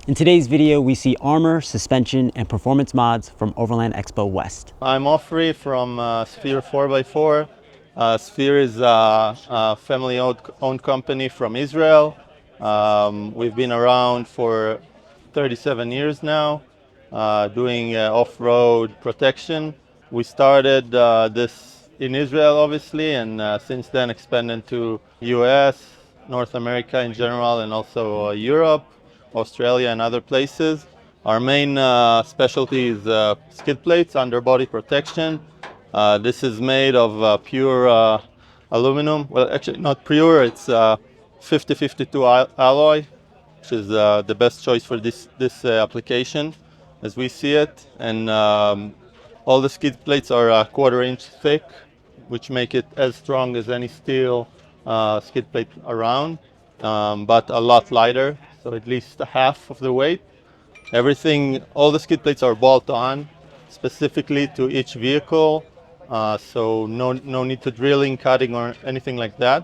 In today's video, we see armor, suspension, and performance mods from Overland Expo West. I'm Asfir from Asfir 4x4. Asfir is a family-owned company from Israel. We've been around for 37 years now, doing off-road protection. We started this in Israel, obviously, and since then expanded to US, North America in general, and also Europe, Australia, and other places. Our main specialty is skid plates, underbody protection. This is made of pure aluminum. Well, actually not pure, it's 50-52 alloy, which is the best choice for this application as we see it. And all the skid plates are a 1/4 inch thick, which make it as strong as any steel skid plate around, but a lot lighter, so at least half of the weight. Everything, all the skid plates are bolt on specifically to each vehicle, so no need to drilling, cutting, or anything like that.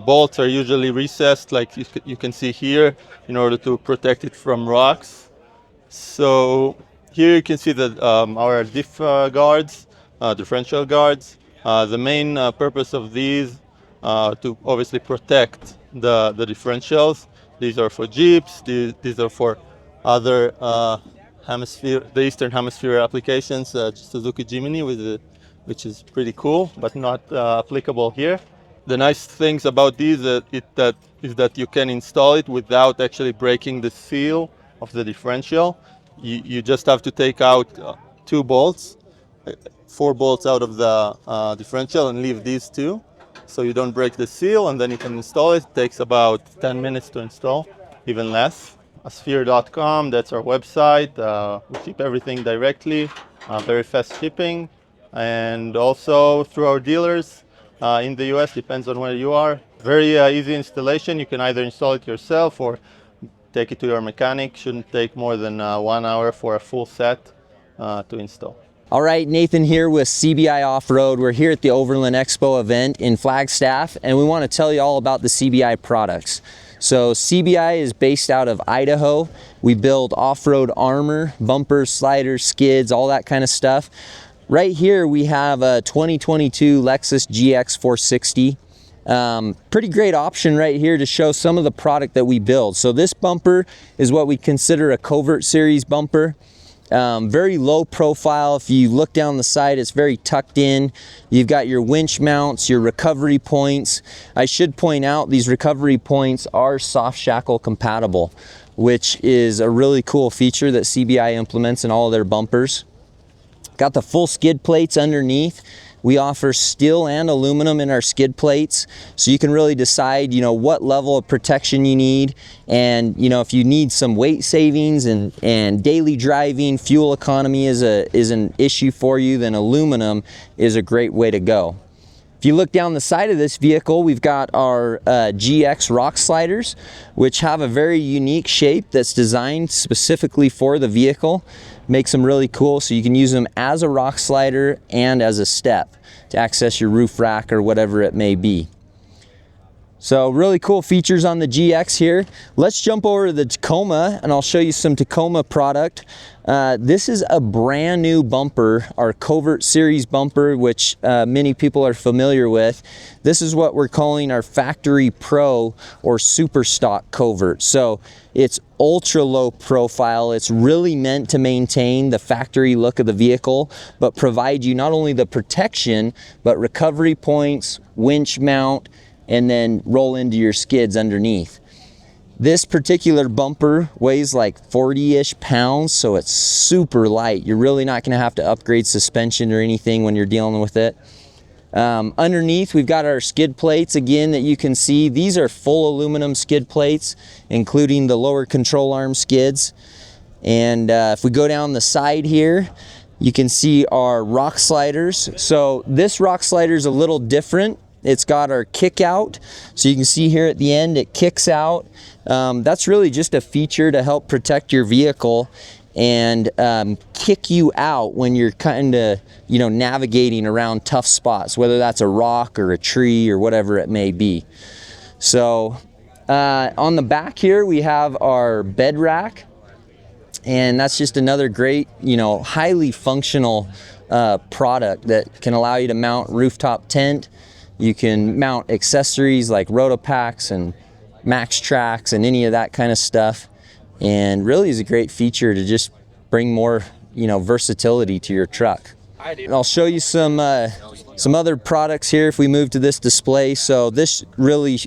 Bolts are usually recessed, like you can see here, in order to protect it from rocks. So here you can see that our diff guards, differential guards. The main purpose of these to obviously protect the differentials. These are for Jeeps. These are for other the Eastern Hemisphere applications, Suzuki Jimny, which is pretty cool, but not applicable here. The nice things about these is that you can install it without actually breaking the seal of the differential. You just have to take out 2 bolts, 4 bolts out of the differential, and leave these 2, so you don't break the seal, and then you can install it. It takes about 10 minutes to install, even less. Asfir.com, that's our website. We ship everything directly, very fast shipping, and also through our dealers in the US, depends on where you are. Very easy installation. You can either install it yourself or take it to your mechanic. Shouldn't take more than 1 hour for a full set to install. All right, Nathan here with CBI Offroad. We're here at the Overland Expo event in Flagstaff, and we want to tell you all about the CBI products. So CBI is based out of Idaho. We build off-road armor, bumpers, sliders, skids, all that kind of stuff. Right here we have a 2022 Lexus GX 460. Pretty great option right here to show some of the product that we build. So this bumper is what we consider a covert series bumper. Very low profile. If you look down the side, it's very tucked in. You've got your winch mounts, your recovery points. I should point out these recovery points are soft shackle compatible, which is a really cool feature that CBI implements in all of their bumpers. Got the full skid plates underneath. We offer steel and aluminum in our skid plates, so you can really decide, what level of protection you need, and if you need some weight savings and daily driving, fuel economy is an issue for you, then aluminum is a great way to go. If you look down the side of this vehicle, we've got our GX rock sliders, which have a very unique shape that's designed specifically for the vehicle. Makes them really cool, so you can use them as a rock slider and as a step to access your roof rack or whatever it may be. So really cool features on the GX here. Let's jump over to the Tacoma and I'll show you some Tacoma product. This is a brand new bumper, our Covert Series bumper, which many people are familiar with. This is what we're calling our Factory Pro or Super Stock Covert. So it's ultra low profile. It's really meant to maintain the factory look of the vehicle, but provide you not only the protection, but recovery points, winch mount, and then roll into your skids underneath. This particular bumper weighs like 40-ish pounds, so it's super light. You're really not gonna have to upgrade suspension or anything when you're dealing with it. Underneath, we've got our skid plates again that you can see. These are full aluminum skid plates, including the lower control arm skids. And if we go down the side here, you can see our rock sliders. So this rock slider is a little different. It's got our kick out, so you can see here at the end it kicks out. That's really just a feature to help protect your vehicle and kick you out when you're kind of navigating around tough spots, whether that's a rock or a tree or whatever it may be. So On the back here, we have our bed rack, and that's just another great, highly functional product that can allow you to mount rooftop tent. You can mount accessories like Rotopacks and Max Tracks and any of that kind of stuff, and really is a great feature to just bring more, versatility to your truck. And I'll show you some other products here if we move to this display. So this really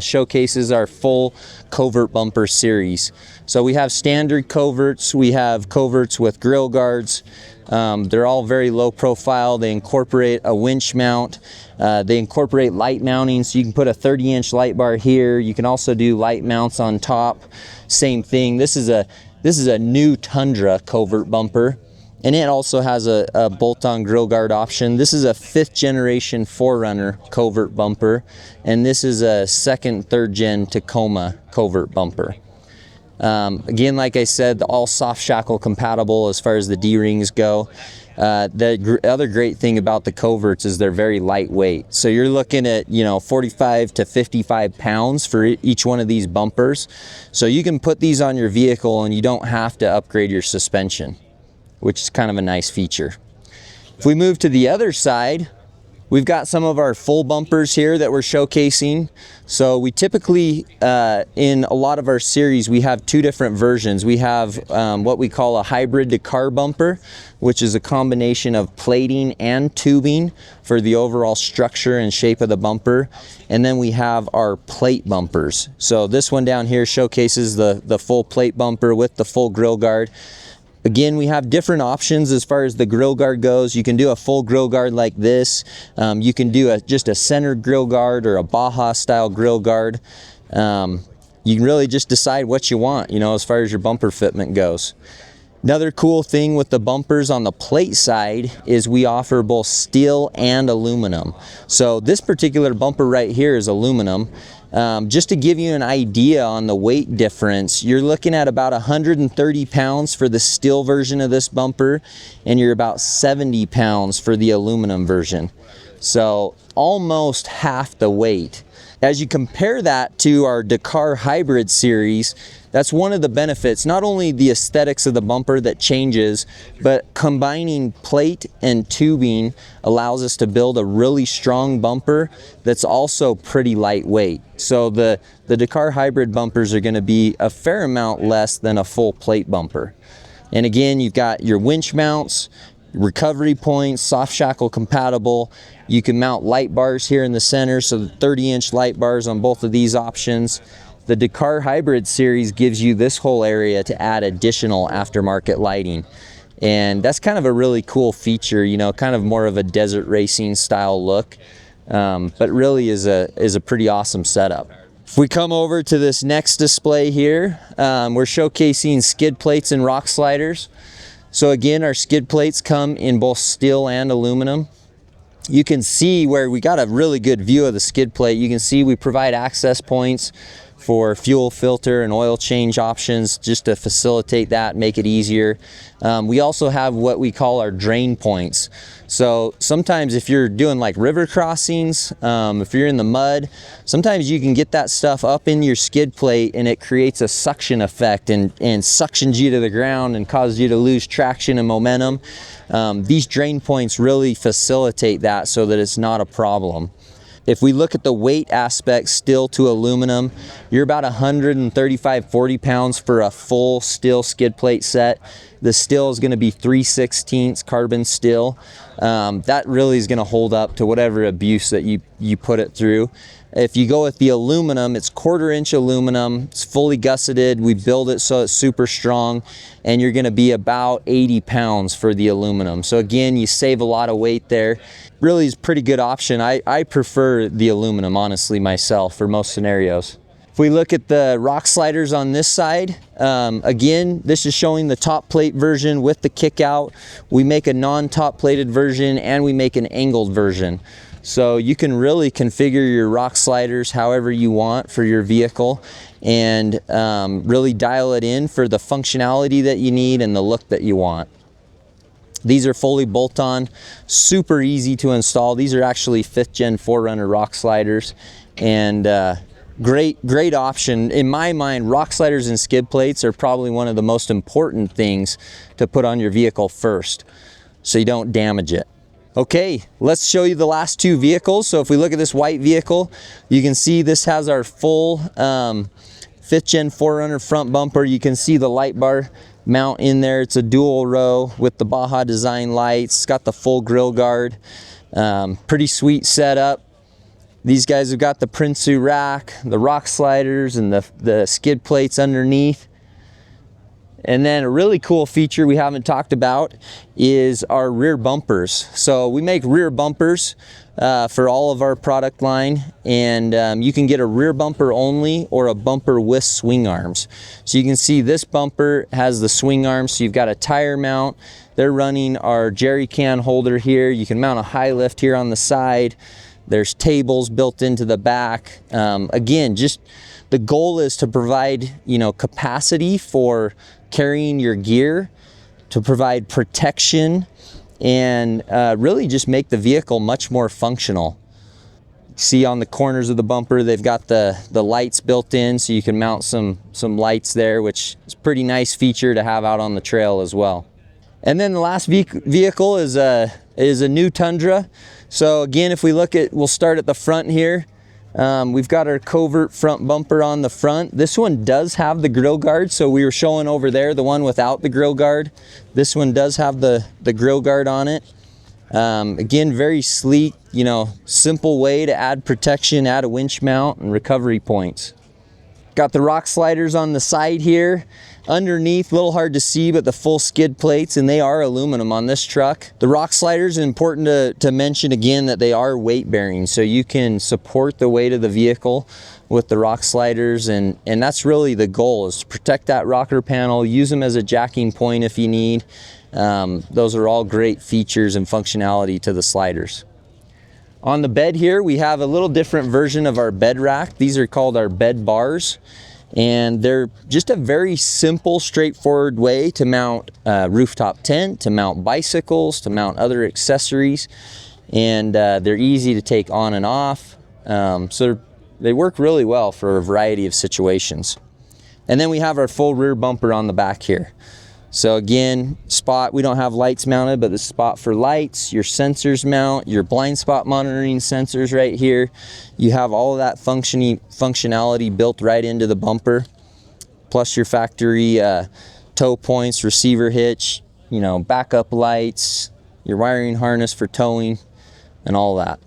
showcases our full covert bumper series. So we have standard coverts, we have coverts with grill guards. They're all very low profile. They incorporate a winch mount. They incorporate light mounting, so you can put a 30-inch light bar here. You can also do light mounts on top. Same thing. This is a new Tundra covert bumper, and it also has a bolt-on grill guard option. This is a 5th generation 4Runner covert bumper, and this is a 2nd, 3rd gen Tacoma covert bumper. Again, like I said, all soft shackle compatible as far as the D-rings go. The other great thing about the coverts is they're very lightweight. So you're looking at, 45 to 55 pounds for each one of these bumpers. So you can put these on your vehicle and you don't have to upgrade your suspension, which is kind of a nice feature. If we move to the other side, we've got some of our full bumpers here that we're showcasing. So we typically, in a lot of our series, we have 2 different versions. We have what we call a hybrid to car bumper, which is a combination of plating and tubing for the overall structure and shape of the bumper. And then we have our plate bumpers. So this one down here showcases the full plate bumper with the full grill guard. Again, we have different options as far as the grill guard goes. You can do a full grill guard like this. You can do just a centered grill guard or a Baja style grill guard. You can really just decide what you want, as far as your bumper fitment goes. Another cool thing with the bumpers on the plate side is we offer both steel and aluminum. So this particular bumper right here is aluminum. Just to give you an idea on the weight difference, you're looking at about 130 pounds for the steel version of this bumper, and you're about 70 pounds for the aluminum version. So almost half the weight. As you compare that to our Dakar Hybrid series, that's one of the benefits, not only the aesthetics of the bumper that changes, but combining plate and tubing allows us to build a really strong bumper that's also pretty lightweight. So the Dakar Hybrid bumpers are going to be a fair amount less than a full plate bumper. And again, you've got your winch mounts, recovery points, soft shackle compatible. You can mount light bars here in the center, so the 30-inch light bars on both of these options. The Dakar Hybrid series gives you this whole area to add additional aftermarket lighting. And that's kind of a really cool feature, kind of more of a desert racing style look, but really is a pretty awesome setup. If we come over to this next display here, we're showcasing skid plates and rock sliders. So again, our skid plates come in both steel and aluminum. You can see where we got a really good view of the skid plate. You can see we provide access points for fuel filter and oil change options just to facilitate that, make it easier. We also have what we call our drain points. So sometimes if you're doing like river crossings, if you're in the mud, sometimes you can get that stuff up in your skid plate and it creates a suction effect and suctions you to the ground and causes you to lose traction and momentum. These drain points really facilitate that so that it's not a problem. If we look at the weight aspect, steel to aluminum, you're about 135-40 pounds for a full steel skid plate set. The steel is going to be 3/16 carbon steel. That really is going to hold up to whatever abuse that you put it through. If you go with the aluminum, it's 1/4-inch aluminum. It's fully gusseted. We build it so it's super strong, and you're going to be about 80 pounds for the aluminum. So again, you save a lot of weight there. Really is a pretty good option. I prefer the aluminum, honestly, myself, for most scenarios. If we look at the rock sliders on this side, again, this is showing the top plate version with the kick out. We make a non-top plated version and we make an angled version. So you can really configure your rock sliders however you want for your vehicle and really dial it in for the functionality that you need and the look that you want. These are fully bolt-on, super easy to install. These are actually 5th gen 4Runner rock sliders, and Great option. In my mind, rock sliders and skid plates are probably one of the most important things to put on your vehicle first, so you don't damage it. Okay, let's show you the last two vehicles. So if we look at this white vehicle, you can see this has our full 5th gen 4Runner front bumper. You can see the light bar mount in there. It's a dual row with the Baja design lights. It's got the full grill guard. Pretty sweet setup. These guys have got the Prinsu rack, the rock sliders, and the skid plates underneath. And then a really cool feature we haven't talked about is our rear bumpers. So we make rear bumpers for all of our product line, and you can get a rear bumper only or a bumper with swing arms. So you can see this bumper has the swing arms, so you've got a tire mount. They're running our jerry can holder here. You can mount a high lift here on the side. There's tables built into the back. Again, just the goal is to provide, capacity for carrying your gear, to provide protection, and really just make the vehicle much more functional. See on the corners of the bumper, they've got the lights built in, so you can mount some lights there, which is a pretty nice feature to have out on the trail as well. And then the last vehicle is a new Tundra. So again, if we look at, we'll start at the front here. We've got our covert front bumper on the front. This one does have the grill guard. So we were showing over there the one without the grill guard. This one does have the grill guard on it. Again, very sleek, simple way to add protection, add a winch mount and recovery points. Got the rock sliders on the side here. Underneath, a little hard to see, but the full skid plates, and they are aluminum on this truck. The rock sliders, important to mention again that they are weight bearing, so you can support the weight of the vehicle with the rock sliders, and that's really the goal, is to protect that rocker panel, use them as a jacking point if you need. Those are all great features and functionality to the sliders. On the bed here, we have a little different version of our bed rack. These are called our bed bars. And they're just a very simple, straightforward way to mount rooftop tent, to mount bicycles, to mount other accessories. And they're easy to take on and off. So they work really well for a variety of situations. And then we have our full rear bumper on the back here. So again, spot, we don't have lights mounted, but the spot for lights, your sensors mount, your blind spot monitoring sensors right here. You have all of that functionality built right into the bumper, plus your factory tow points, receiver hitch, backup lights, your wiring harness for towing, and all that.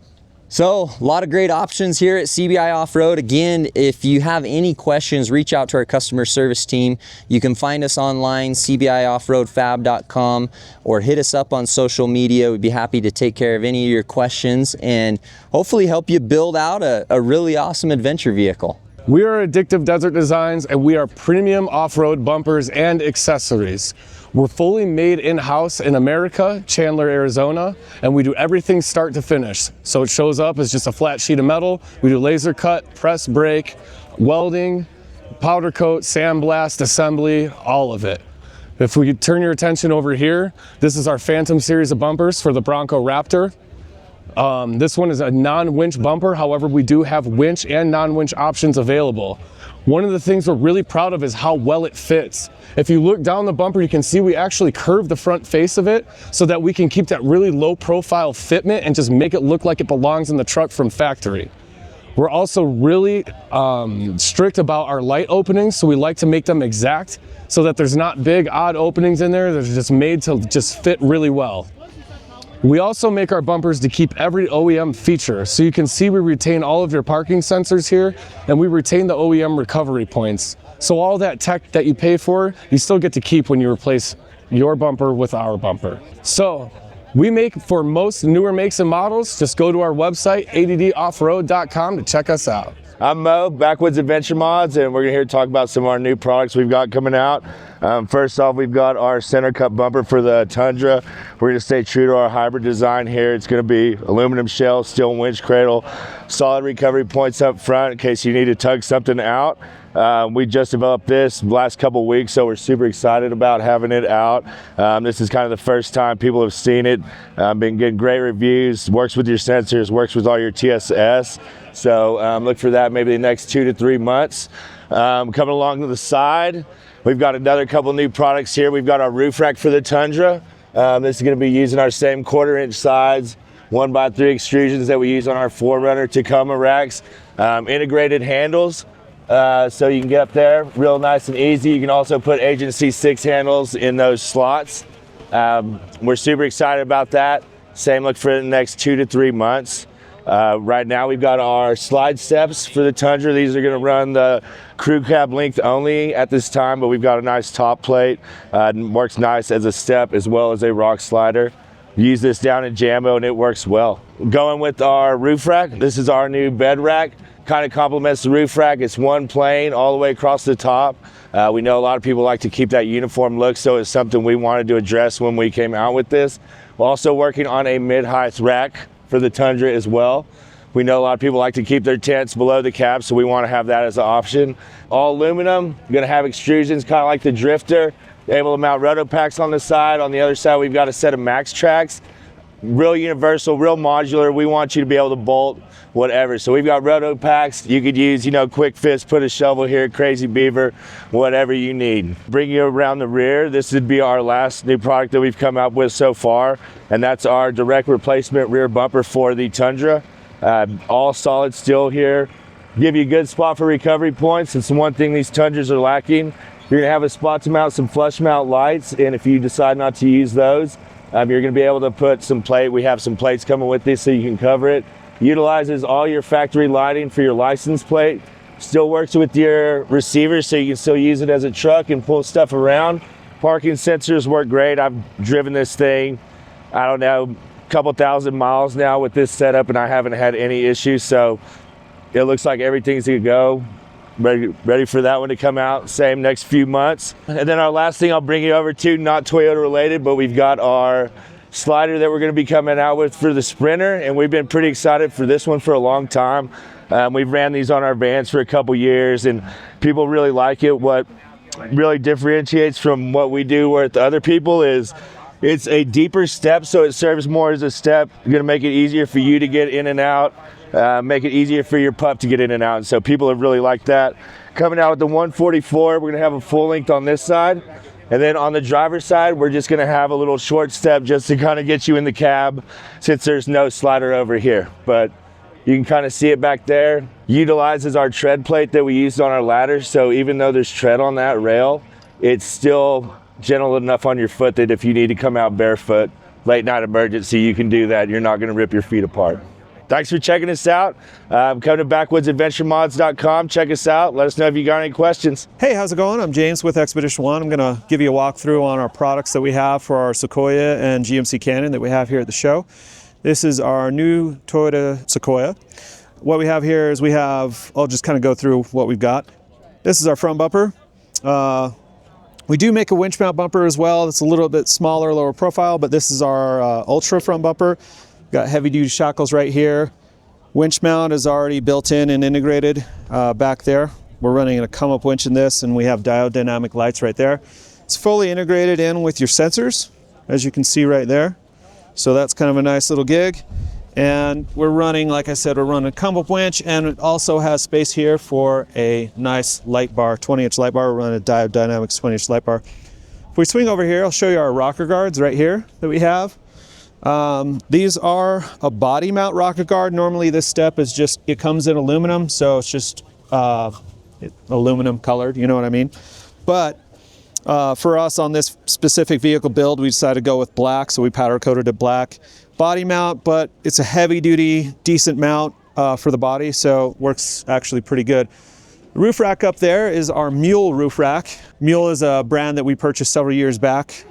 So a lot of great options here at CBI Offroad. Again, if you have any questions, reach out to our customer service team. You can find us online, cbioffroadfab.com, or hit us up on social media. We'd be happy to take care of any of your questions and hopefully help you build out a really awesome adventure vehicle. We are Addictive Desert Designs, and we are premium off-road bumpers and accessories. We're fully made in-house in America, Chandler, Arizona, and we do everything start to finish. So it shows up as just a flat sheet of metal. We do laser cut, press brake, welding, powder coat, sandblast, assembly, all of it. If we turn your attention over here, this is our Phantom series of bumpers for the Bronco Raptor. This one is a non-winch bumper. However, we do have winch and non-winch options available. One of the things we're really proud of is how well it fits. If you look down the bumper, you can see we actually curve the front face of it so that we can keep that really low profile fitment and just make it look like it belongs in the truck from factory. We're also really strict about our light openings, so we like to make them exact so that there's not big odd openings in there. They're just made to just fit really well. We also make our bumpers to keep every OEM feature. So you can see we retain all of your parking sensors here, and we retain the OEM recovery points. So all that tech that you pay for, you still get to keep when you replace your bumper with our bumper. So we make for most newer makes and models. Just go to our website, addoffroad.com, to check us out. I'm Mo, Backwoods Adventure Mods, and we're here to talk about some of our new products we've got coming out. First off, we've got our center cut bumper for the Tundra. We're going to stay true to our hybrid design here. It's going to be aluminum shell, steel winch cradle, solid recovery points up front in case you need to tug something out. We just developed this last couple weeks, so we're super excited about having it out. This is kind of the first time people have seen it. Been getting great reviews, works with your sensors, works with all your TSS. So look for that maybe the next 2 to 3 months. Coming along to the side, we've got another couple new products here. We've got our roof rack for the Tundra. This is going to be using our same 1/4 inch sides, 1x3 extrusions that we use on our 4Runner Tacoma racks. Integrated handles. So you can get up there real nice and easy. You can also put agency 6 handles in those slots. We're super excited about that. Same look for the next 2 to 3 months. Right now we've got our slide steps for the Tundra. These are going to run the crew cab length only at this time, but we've got a nice top plate. Works nice as a step as well as a rock slider. Use this down in Jambo and it works well. Going with our roof rack, this is our new bed rack. Kind of complements the roof rack. It's one plane all the way across the top. We know a lot of people like to keep that uniform look, so it's something we wanted to address when we came out with this. We're also working on a mid-height rack for the Tundra as well. We know a lot of people like to keep their tents below the cab, so we want to have that as an option. All aluminum, going to have extrusions kind of like the Drifter. Able to mount roto packs on the side. On the other side, we've got a set of max tracks. Real universal, real modular. We want you to be able to bolt whatever. So we've got roto packs. You could use, quick fist, put a shovel here, crazy beaver, whatever you need. Bring you around the rear. This would be our last new product that we've come up with so far, and that's our direct replacement rear bumper for the Tundra. All solid steel here. Give you a good spot for recovery points. It's the one thing these Tundras are lacking. You're gonna have a spot to mount some flush mount lights, and if you decide not to use those, you're gonna be able to put some plate. We have some plates coming with this so you can cover it. Utilizes all your factory lighting for your license plate. Still works with your receivers so you can still use it as a truck and pull stuff around. Parking sensors work great. I've driven this thing, I don't know, a couple thousand miles now with this setup and I haven't had any issues, so it looks like everything's gonna go. Ready for that one to come out, same next few months. And then our last thing I'll bring you over to, not Toyota related, but we've got our slider that we're going to be coming out with for the Sprinter, and we've been pretty excited for this one for a long time. We've ran these on our vans for a couple years and people really like it. What really differentiates from what we do with other people is it's a deeper step, so it serves more as a step. Going to make it easier for you to get in and out, make it easier for your pup to get in and out, and so people have really liked that. Coming out with the 144, we're going to have a full length on this side. And then on the driver's side, we're just gonna have a little short step just to kind of get you in the cab since there's no slider over here. But you can kind of see it back there. Utilizes our tread plate that we used on our ladder. So even though there's tread on that rail, it's still gentle enough on your foot that if you need to come out barefoot, late night emergency, you can do that. You're not gonna rip your feet apart. Thanks for checking us out. Come to backwoodsadventuremods.com. Check us out. Let us know if you got any questions. Hey, how's it going? I'm James with Expedition One. I'm going to give you a walkthrough on our products that we have for our Sequoia and GMC Canyon that we have here at the show. This is our new Toyota Sequoia. What we have here is I'll just kind of go through what we've got. This is our front bumper. We do make a winch mount bumper as well. It's a little bit smaller, lower profile, but this is our Ultra front bumper. Got heavy duty shackles right here. Winch mount is already built in and integrated back there. We're running a come up winch in this, and we have diode dynamic lights right there. It's fully integrated in with your sensors, as you can see right there. So that's kind of a nice little gig. And we're running, like I said, we're running a come up winch, and it also has space here for a nice light bar, 20-inch light bar. We're running a Diode Dynamics 20-inch light bar. If we swing over here, I'll show you our rocker guards right here that we have. These are a body mount rocker guard. Normally this step is just, it comes in aluminum, so it's just aluminum colored, you know what I mean? But for us on this specific vehicle build, we decided to go with black, so we powder coated it black. Body mount, but it's a heavy duty, decent mount for the body, so works actually pretty good. The roof rack up there is our Mule roof rack. Mule is a brand that we purchased several years back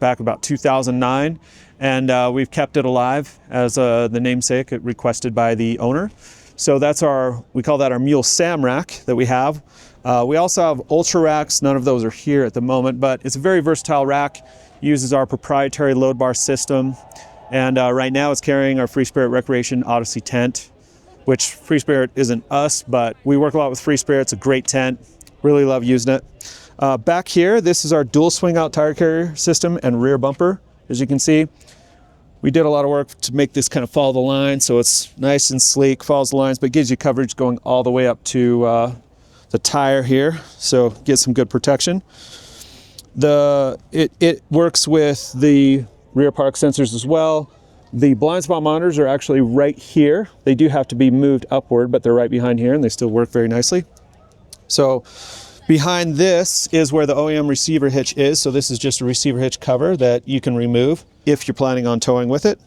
about 2009, and we've kept it alive as the namesake requested by the owner. So that's we call that our Mule Sam rack that we have. We also have ultra racks. None of those are here at the moment, but it's a very versatile rack. Uses our proprietary load bar system. And right now it's carrying our Free Spirit Recreation Odyssey tent, which Free Spirit isn't us, but we work a lot with Free Spirit. It's a great tent. Really love using it. Back here, this is our dual swing out tire carrier system and rear bumper. As you can see, we did a lot of work to make this kind of follow the line, so it's nice and sleek, follows the lines, but gives you coverage going all the way up to the tire here, so get some good protection. It works with the rear park sensors as well. The blind spot monitors are actually right here. They do have to be moved upward, but they're right behind here and they still work very nicely. So behind this is where the OEM receiver hitch is. So this is just a receiver hitch cover that you can remove if you're planning on towing with it.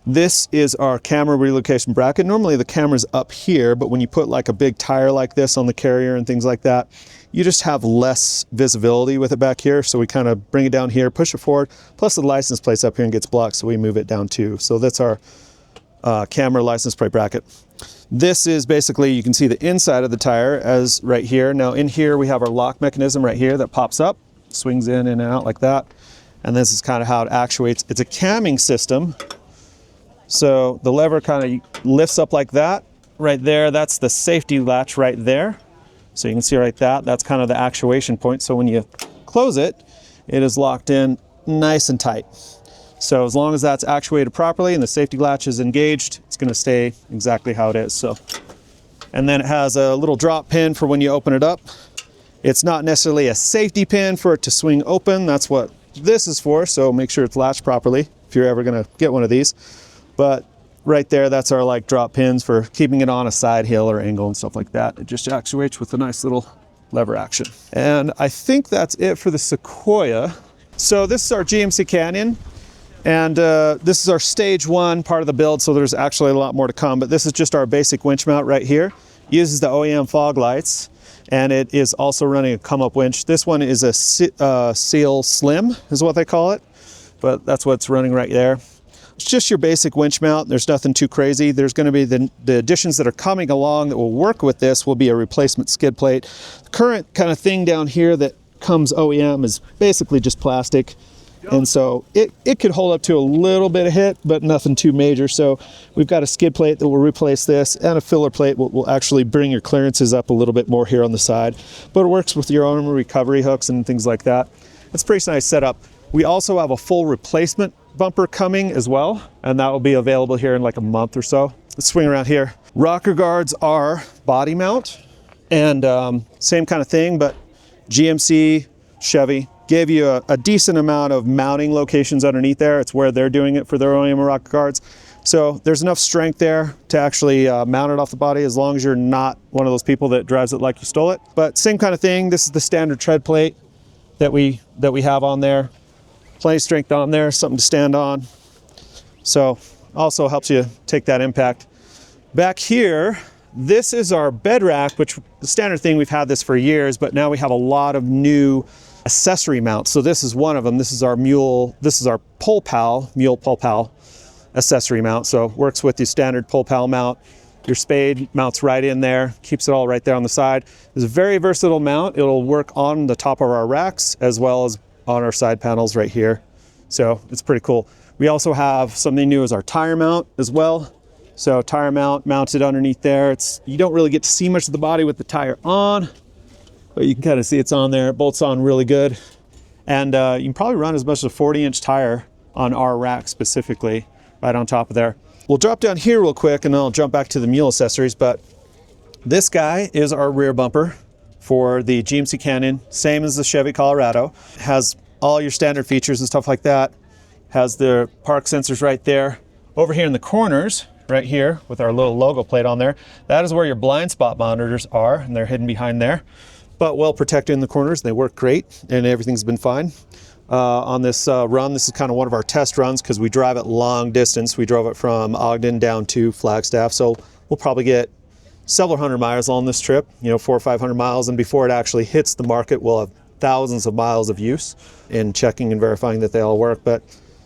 This is our camera relocation bracket. Normally the camera's up here, but when you put like a big tire like this on the carrier and things like that, you just have less visibility with it back here. So we kind of bring it down here, push it forward, plus the license plate's up here and gets blocked, so we move it down too. So that's our camera license plate bracket. This is basically, you can see the inside of the tire as right here. Now in here we have our lock mechanism right here that pops up, swings in and out like that. And this is kind of how it actuates. It's a camming system. So the lever kind of lifts up like that. Right there, that's the safety latch right there. So you can see right that's kind of the actuation point. So when you close it, it is locked in nice and tight. So as long as that's actuated properly and the safety latch is engaged, it's going to stay exactly how it is. So, and then it has a little drop pin for when you open it up. It's not necessarily a safety pin for it to swing open. That's what this is for. So make sure it's latched properly if you're ever going to get one of these. But right there, that's our like drop pins for keeping it on a side hill or angle and stuff like that. It just actuates with a nice little lever action. And I think that's it for the Sequoia. So this is our GMC Canyon. And this is our stage 1 part of the build, so there's actually a lot more to come, but this is just our basic winch mount right here. Uses the OEM fog lights, and it is also running a come-up winch. This one is a Seal Slim, is what they call it, but that's what's running right there. It's just your basic winch mount. There's nothing too crazy. There's going to be the additions that are coming along that will work with this will be a replacement skid plate. The current kind of thing down here that comes OEM is basically just plastic. And so it could hold up to a little bit of hit, but nothing too major. So we've got a skid plate that will replace this, and a filler plate will actually bring your clearances up a little bit more here on the side. But it works with your own recovery hooks and things like that. It's a pretty nice setup. We also have a full replacement bumper coming as well, and that will be available here in like a month or so. Let's swing around here. Rocker guards are body mount, and same kind of thing, but GMC, Chevy, gave you a decent amount of mounting locations underneath there. It's where they're doing it for their OEM rocker guards. So there's enough strength there to actually mount it off the body, as long as you're not one of those people that drives it like you stole it. But same kind of thing. This is the standard tread plate that we have on there. Plenty of strength on there, something to stand on. So also helps you take that impact. Back here, this is our bed rack, which the standard thing, we've had this for years, but now we have a lot of new accessory mounts. So this is one of them. This is our mule Pole Pal accessory mount. So works with your standard Pole Pal mount. Your spade mounts right in there, keeps it all right there on the side. It's a very versatile mount. It'll work on the top of our racks as well as on our side panels right here. So it's pretty cool. We also have something new as our tire mount as well. So tire mount mounted underneath there. You don't really get to see much of the body with the tire on, but you can kind of see it's on there. It bolts on really good. And you can probably run as much as a 40-inch tire on our rack specifically, right on top of there. We'll drop down here real quick and then I'll jump back to the mule accessories, but this guy is our rear bumper for the GMC Canyon, same as the Chevy Colorado. Has all your standard features and stuff like that. Has the park sensors right there. Over here in the corners, right here with our little logo plate on there, that is where your blind spot monitors are, and they're hidden behind there. But well protected in the corners, they work great, and everything's been fine. On this run, this is kind of one of our test runs because we drive it long distance. We drove it from Ogden down to Flagstaff, so we'll probably get several hundred miles on this trip, 400 or 500 miles, and before it actually hits the market, we'll have thousands of miles of use in checking and verifying that they all work. But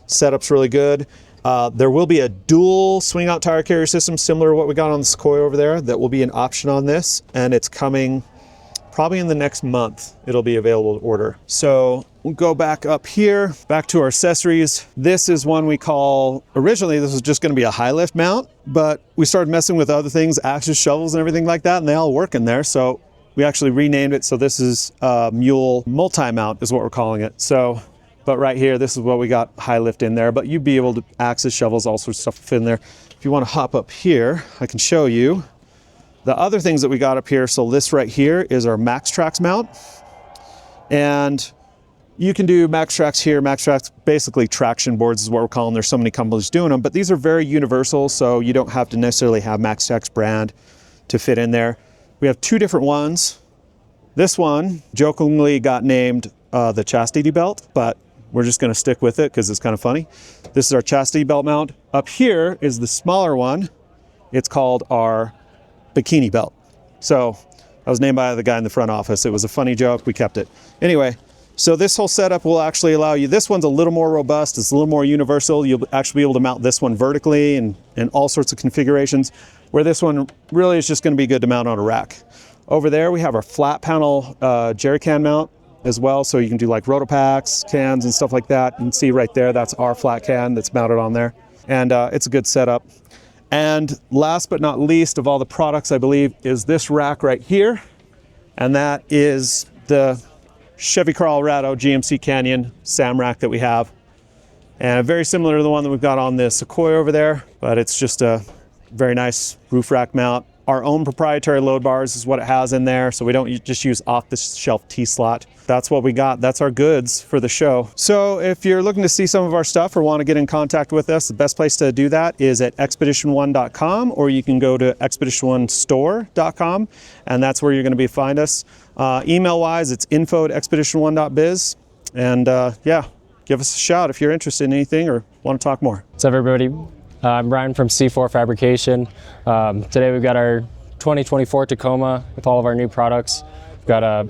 setup's really good. There will be a dual swing out tire carrier system similar to what we got on the Sequoia over there that will be an option on this, and it's coming probably in the next month, it'll be available to order. So we'll go back up here, back to our accessories. This is one we call, originally this was just gonna be a high lift mount, but we started messing with other things, axes, shovels, and everything like that, and they all work in there. So we actually renamed it. So this is Mule multi-mount is what we're calling it. So, but right here, this is what we got high lift in there, but you'd be able to axes, shovels, all sorts of stuff in there. If you wanna hop up here, I can show you the other things that we got up here. So this right here is our MaxTrax mount. And you can do MaxTrax here. MaxTrax, basically traction boards is what we're calling. There's so many companies doing them, but these are very universal, so you don't have to necessarily have MaxTrax brand to fit in there. We have two different ones. This one jokingly got named the chastity belt, but we're just gonna stick with it because it's kind of funny. This is our chastity belt mount. Up here is the smaller one. It's called our bikini belt. So I was named by the guy in the front office. It was a funny joke, we kept it. Anyway, so this whole setup will actually allow you, this one's a little more robust, it's a little more universal. You'll actually be able to mount this one vertically and all sorts of configurations, where this one really is just gonna be good to mount on a rack. Over there, we have our flat panel jerry can mount as well. So you can do like Rotopacks, cans and stuff like that. You can see right there, that's our flat can that's mounted on there. And it's a good setup. And last but not least of all the products, I believe, is this rack right here. And that is the Chevy Colorado GMC Canyon SAM rack that we have. And very similar to the one that we've got on the Accuair over there, but it's just a very nice roof rack mount. Our own proprietary load bars is what it has in there, so we don't just use off-the-shelf T-slot. That's what we got. That's our goods for the show. So if you're looking to see some of our stuff or want to get in contact with us, the best place to do that is at expedition1.com, or you can go to expedition1store.com, and that's where you're going to find us. Email-wise, it's info@expedition1.biz, and yeah, give us a shout if you're interested in anything or want to talk more. What's up, everybody? I'm Brian from C4 Fabrication. Today we've got our 2024 Tacoma with all of our new products. We've got a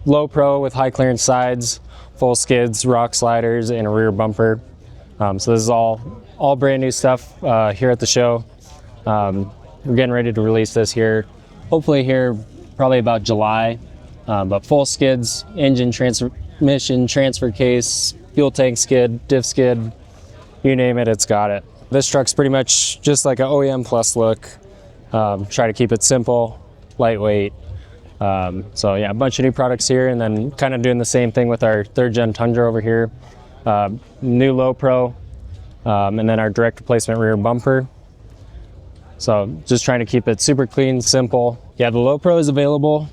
low pro with high clearance sides, full skids, rock sliders, and a rear bumper. So this is all brand new stuff here at the show. We're getting ready to release this here, hopefully here probably about July. But full skids, engine, transmission, transfer case, fuel tank skid, diff skid, you name it, it's got it. This truck's pretty much just like an OEM Plus look. Try to keep it simple, lightweight. So yeah, a bunch of new products here, and then kind of doing the same thing with our 3rd gen Tundra over here. New low pro, and then our direct replacement rear bumper. So just trying to keep it super clean, simple. Yeah, the low pro is available.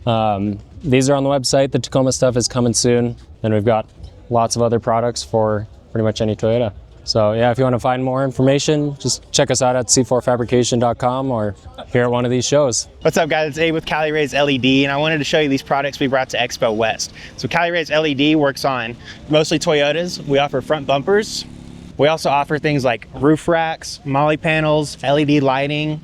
These are on the website. The Tacoma stuff is coming soon. And we've got lots of other products for pretty much any Toyota. So yeah, if you want to find more information, just check us out at c4fabrication.com or here at one of these shows. What's up, guys? It's Abe with Cali Raised LED, and I wanted to show you these products we brought to Expo West. So Cali Raised LED works on mostly Toyotas. We offer front bumpers. We also offer things like roof racks, molly panels, LED lighting.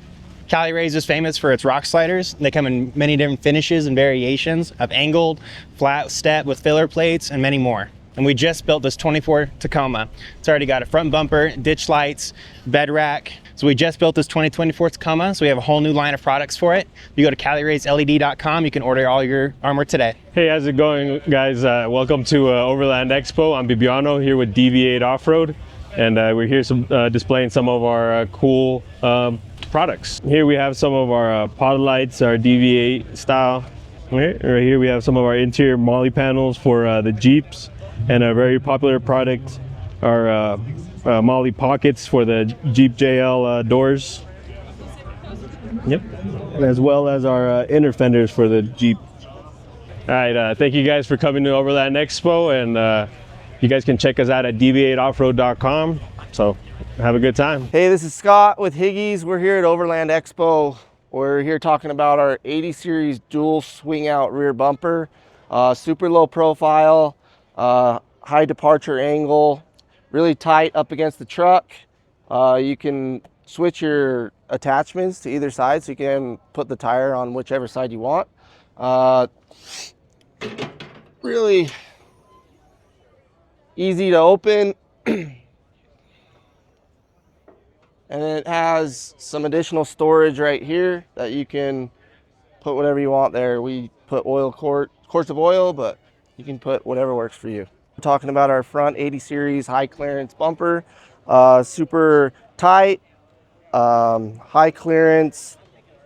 Cali Raised is famous for its rock sliders. They come in many different finishes and variations of angled, flat step with filler plates, and many more. And we just built this 24 Tacoma. It's already got a front bumper, ditch lights, bed rack. So we just built this 2024 Tacoma, so we have a whole new line of products for it. If you go to CaliRaisedLED.com, you can order all your armor today. Hey, how's it going, guys? Welcome to Overland Expo. I'm Bibiano here with DV8 Offroad, and we're here displaying some of our cool products. Here we have some of our pod lights, our DV8 style. Right here we have some of our interior molly panels for the Jeeps. And a very popular product are molly pockets for the Jeep JL doors. Yep, as well as our inner fenders for the Jeep. All right, thank you guys for coming to Overland Expo, and you guys can check us out at DV8Offroad.com. So have a good time. Hey, this is Scott with Higgys. We're here at Overland Expo. We're here talking about our 80 series dual swing out rear bumper, super low profile. High departure angle, really tight up against the truck. You can switch your attachments to either side, so you can put the tire on whichever side you want. Really easy to open. And it has some additional storage right here that you can put whatever you want there. We put quarts of oil, but you can put whatever works for you. We're talking about our front 80 series high clearance bumper, super tight, high clearance,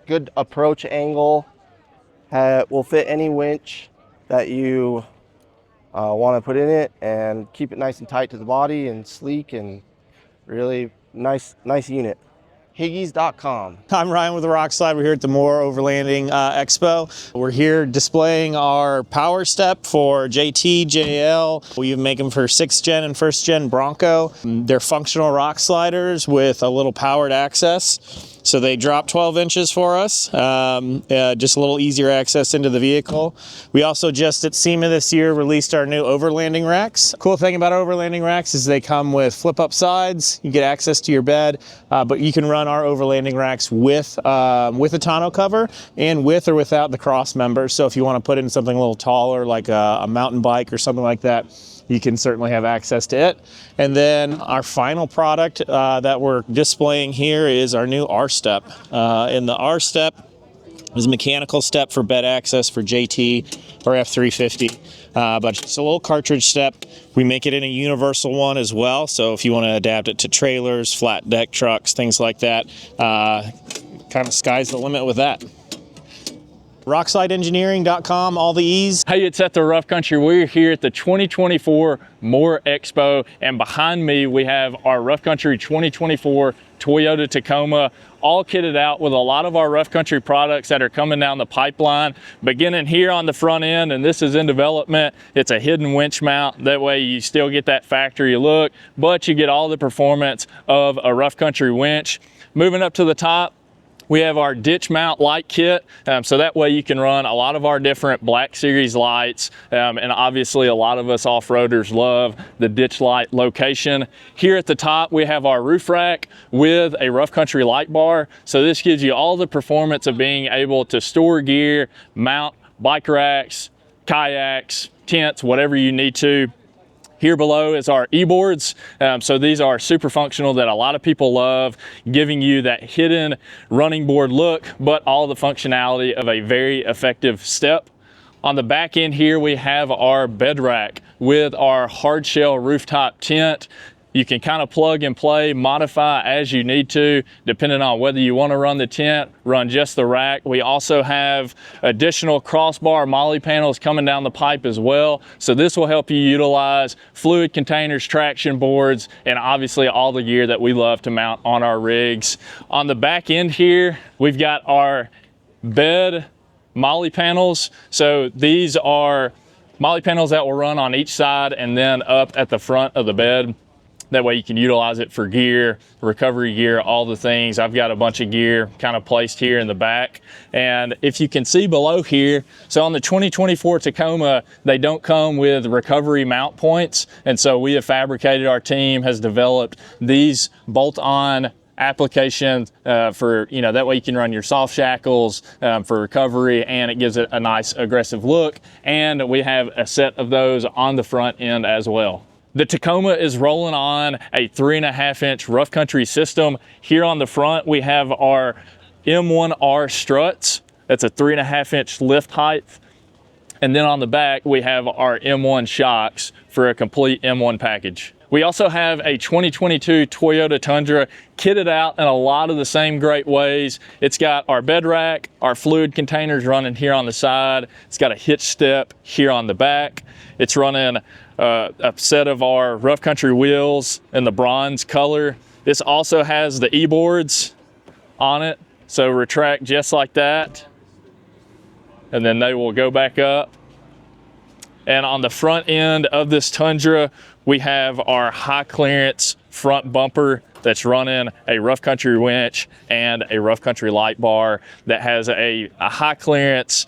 good approach angle. Will fit any winch that you want to put in it, and keep it nice and tight to the body and sleek, and really nice unit. Higgys.com. I'm Ryan with the Rock Slide. We're here at the Moore Overlanding Expo. We're here displaying our power step for JT, JL. We make them for 6th gen and 1st gen Bronco. They're functional rock sliders with a little powered access. So they drop 12 inches for us, just a little easier access into the vehicle. We also just at SEMA this year released our new overlanding racks. Cool thing about overlanding racks is they come with flip up sides. You get access to your bed, but you can run our overlanding racks with a tonneau cover and with or without the cross members. So if you want to put in something a little taller like a mountain bike or something like that, you can certainly have access to it. And then our final product that we're displaying here is our new R-Step. And the R-Step is a mechanical step for bed access for JT or F350. But it's a little cartridge step. We make it in a universal one as well. So if you want to adapt it to trailers, flat deck trucks, things like that, kind of sky's the limit with that. RockSlideEngineering.com, all the E's. Hey, it's at the Rough Country. We're here at the 2024 Moore Expo, and behind me we have our Rough Country 2024 Toyota Tacoma, all kitted out with a lot of our Rough Country products that are coming down the pipeline, beginning here on the front end, and this is in development. It's a hidden winch mount. That way you still get that factory look, but you get all the performance of a Rough Country winch. Moving up to the top, we have our ditch mount light kit, so that way you can run a lot of our different Black Series lights, and obviously a lot of us off-roaders love the ditch light location. Here at the top we have our roof rack with a Rough Country light bar, so this gives you all the performance of being able to store gear, mount bike racks, kayaks, tents, whatever you need to. Here below is our e-boards. So these are super functional that a lot of people love, giving you that hidden running board look, but all the functionality of a very effective step. On the back end here, we have our bed rack with our hard shell rooftop tent. You can kind of plug and play, modify as you need to, depending on whether you want to run the tent, run just the rack. We also have additional crossbar molly panels coming down the pipe as well. So this will help you utilize fluid containers, traction boards, and obviously all the gear that we love to mount on our rigs. On the back end here, we've got our bed molly panels. So these are molly panels that will run on each side and then up at the front of the bed. That way you can utilize it for gear, recovery gear, all the things. I've got a bunch of gear kind of placed here in the back. And if you can see below here, so on the 2024 Tacoma, they don't come with recovery mount points. And so we have fabricated, our team has developed these bolt-on applications for, that way you can run your soft shackles for recovery, and it gives it a nice aggressive look. And we have a set of those on the front end as well. The Tacoma is rolling on a 3.5-inch Rough Country system. Here on the front, we have our M1R struts. That's a 3.5-inch lift height. And then on the back, we have our M1 shocks for a complete M1 package. We also have a 2022 Toyota Tundra kitted out in a lot of the same great ways. It's got our bed rack, our fluid containers running here on the side. It's got a hitch step here on the back. It's running a set of our Rough Country wheels in the bronze color. This also has the e-boards on it, so retract just like that, and then they will go back up. And on the front end of this Tundra, we have our high clearance front bumper that's running a Rough Country winch and a Rough Country light bar that has a high clearance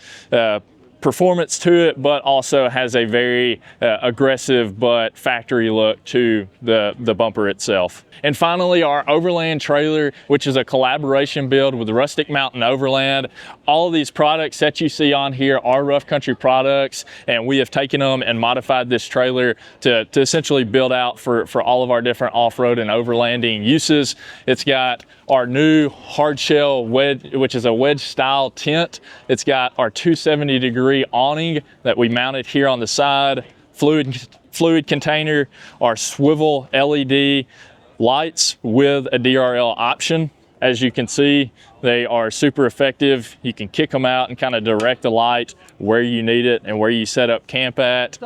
performance to it, but also has a very aggressive but factory look to the bumper itself. And finally, our Overland trailer, which is a collaboration build with Rustic Mountain Overland. All of these products that you see on here are rough country products, and we have taken them and modified this trailer to essentially build out for all of our different off-road and overlanding uses. It's got our new hard shell wedge, which is a wedge style tent. It's got our 270-degree awning that we mounted here on the side, fluid container, our swivel LED lights with a DRL option. As you can see, they are super effective. You can kick them out and kind of direct the light where you need it and where you set up camp at.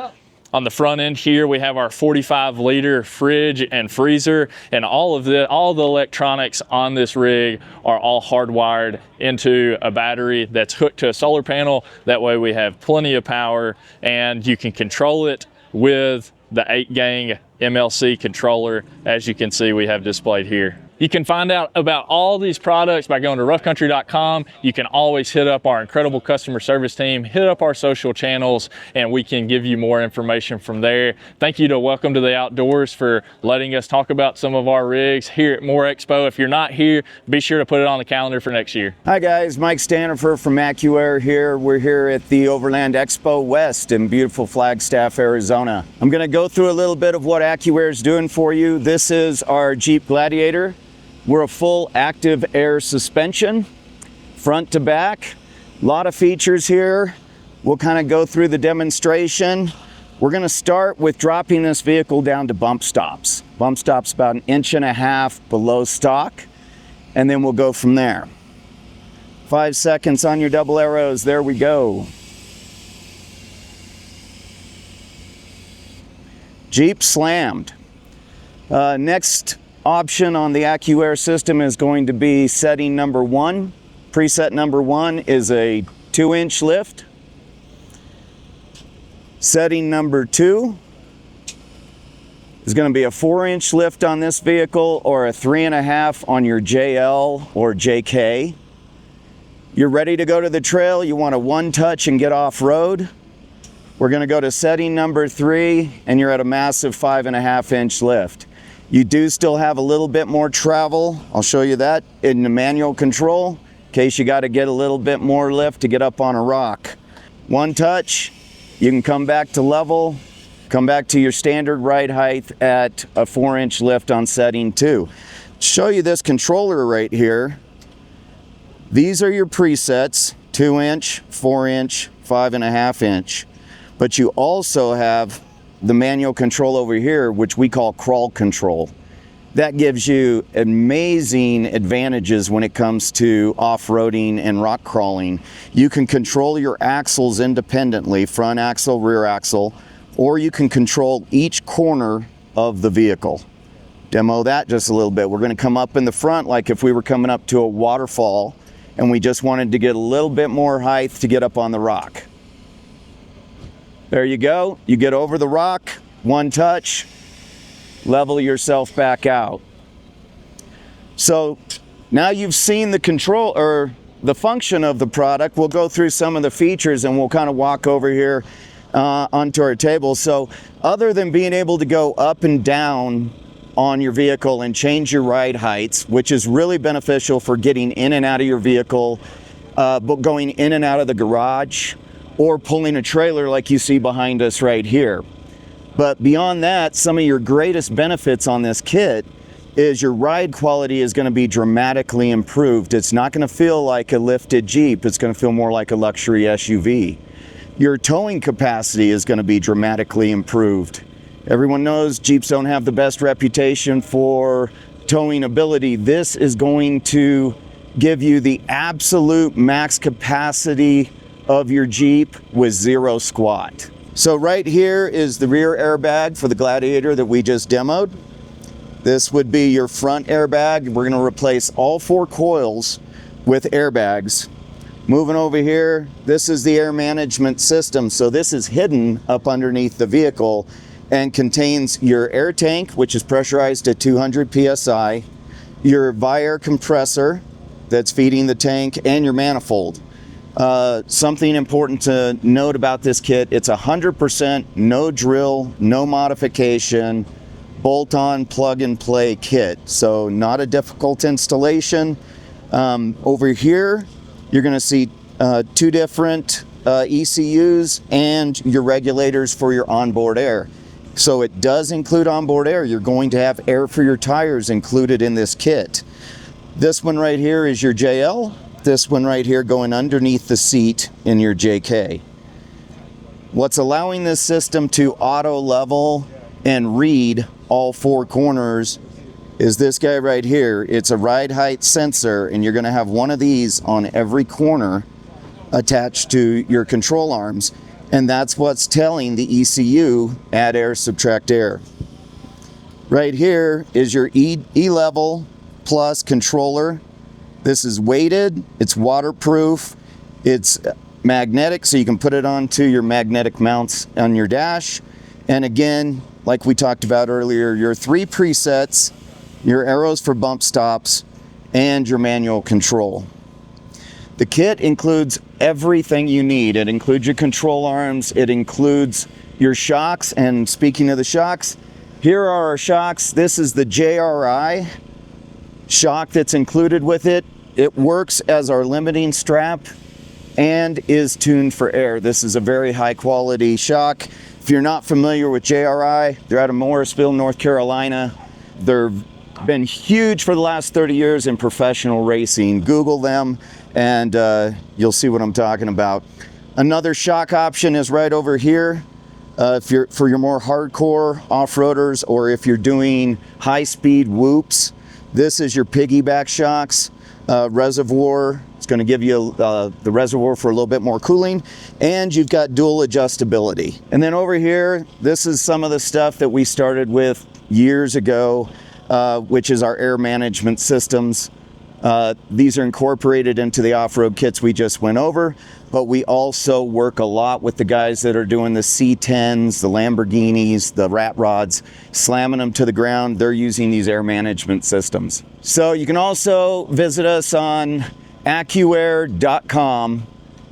On the front end here, we have our 45-liter fridge and freezer, and all the electronics on this rig are all hardwired into a battery that's hooked to a solar panel. That way we have plenty of power, and you can control it with the 8-gang MLC controller, as you can see we have displayed here. You can find out about all these products by going to roughcountry.com. You can always hit up our incredible customer service team, hit up our social channels, and we can give you more information from there. Thank you to Welcome to the Outdoors for letting us talk about some of our rigs here at More Expo. If you're not here, be sure to put it on the calendar for next year. Hi guys, Mike Stanifer from Accuair here. We're here at the Overland Expo West in beautiful Flagstaff, Arizona. I'm gonna go through a little bit of what Accuair is doing for you. This is our Jeep Gladiator. We're a full active air suspension, front to back. A lot of features here. We'll kind of go through the demonstration. We're gonna start with dropping this vehicle down to bump stops. Bump stops about 1.5 inches below stock, and then we'll go from there. 5 seconds on your double arrows, there we go. Jeep slammed. Next option on the Accuair system is going to be setting number 1. Preset number 1 is a 2-inch lift. Setting number 2 is going to be a 4-inch lift on this vehicle, or a 3.5 on your JL or JK. You're ready to go to the trail, you want a one-touch and get off-road. We're going to go to setting number 3, and you're at a massive 5.5-inch lift. You do still have a little bit more travel. I'll show you that in the manual control, in case you got to get a little bit more lift to get up on a rock. One touch, you can come back to level, come back to your standard ride height at a 4-inch lift on setting 2. Show you this controller right here. These are your presets, 2-inch, 4-inch, 5.5-inch. But you also have the manual control over here, which we call crawl control. That gives you amazing advantages when it comes to off-roading and rock crawling. You can control your axles independently, front axle, rear axle, or you can control each corner of the vehicle. Demo that just a little bit. We're going to come up in the front like if we were coming up to a waterfall and we just wanted to get a little bit more height to get up on the rock. There you go. You get over the rock, one touch, level yourself back out. So now you've seen the control or the function of the product. We'll go through some of the features and we'll kind of walk over here onto our table. So other than being able to go up and down on your vehicle and change your ride heights, which is really beneficial for getting in and out of your vehicle, but going in and out of the garage, or pulling a trailer like you see behind us right here. But beyond that, some of your greatest benefits on this kit is your ride quality is going to be dramatically improved. It's not going to feel like a lifted Jeep, it's going to feel more like a luxury SUV. Your towing capacity is going to be dramatically improved. Everyone knows Jeeps don't have the best reputation for towing ability. This is going to give you the absolute max capacity of your Jeep with zero squat. So right here is the rear airbag for the Gladiator that we just demoed. This would be your front airbag. We're going to replace all 4 coils with airbags. Moving over here, this is the air management system. So this is hidden up underneath the vehicle and contains your air tank, which is pressurized at 200 psi, your Viair compressor that's feeding the tank, and your manifold. Something important to note about this kit, it's 100% no drill, no modification, bolt-on, plug-and-play kit. So not a difficult installation. Over here, you're going to see 2 different ECUs and your regulators for your onboard air. So it does include onboard air. You're going to have air for your tires included in this kit. This one right here is your JL. This one right here going underneath the seat in your JK. What's allowing this system to auto level and read all 4 corners is this guy right here. It's a ride height sensor, and you're going to have one of these on every corner attached to your control arms, and that's what's telling the ECU add air, subtract air. Right here is your E-level plus controller. This is weighted, it's waterproof, it's magnetic, so you can put it onto your magnetic mounts on your dash. And again, like we talked about earlier, your 3 presets, your arrows for bump stops, and your manual control. The kit includes everything you need. It includes your control arms, it includes your shocks, and speaking of the shocks, here are our shocks. This is the JRI shock that's included with it. It works as our limiting strap and is tuned for air. This is a very high quality shock. If you're not familiar with JRI, they're out of Morrisville, North Carolina. They've been huge for the last 30 years in professional racing. Google them and you'll see what I'm talking about. Another shock option is right over here. If you're for your more hardcore off-roaders, or if you're doing high-speed whoops, this is your piggyback shocks. Reservoir, it's going to give you the reservoir for a little bit more cooling, and you've got dual adjustability. And then over here, this is some of the stuff that we started with years ago, which is our air management systems. These are incorporated into the off-road kits we just went over, but we also work a lot with the guys that are doing the C10s, the Lamborghinis, the rat rods, slamming them to the ground. They're using these air management systems. So you can also visit us on Accuair.com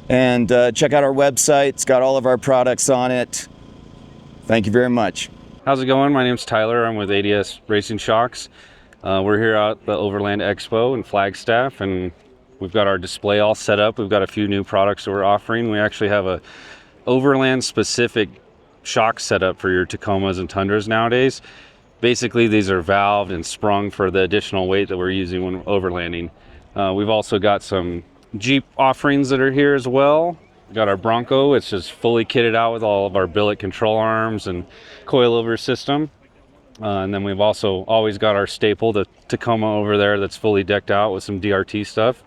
and check out our website. It's got all of our products on it. Thank you very much. How's it going? My name's Tyler. I'm with ADS Racing Shocks. We're here at the Overland Expo in Flagstaff, and we've got our display all set up. We've got a few new products that we're offering. We actually have a Overland specific shock setup for your Tacomas and Tundras nowadays. Basically, these are valved and sprung for the additional weight that we're using when overlanding. We've also got some Jeep offerings that are here as well. We've got our Bronco, it's just fully kitted out with all of our billet control arms and coilover system. And then we've also always got our staple, the Tacoma over there, that's fully decked out with some DRT stuff,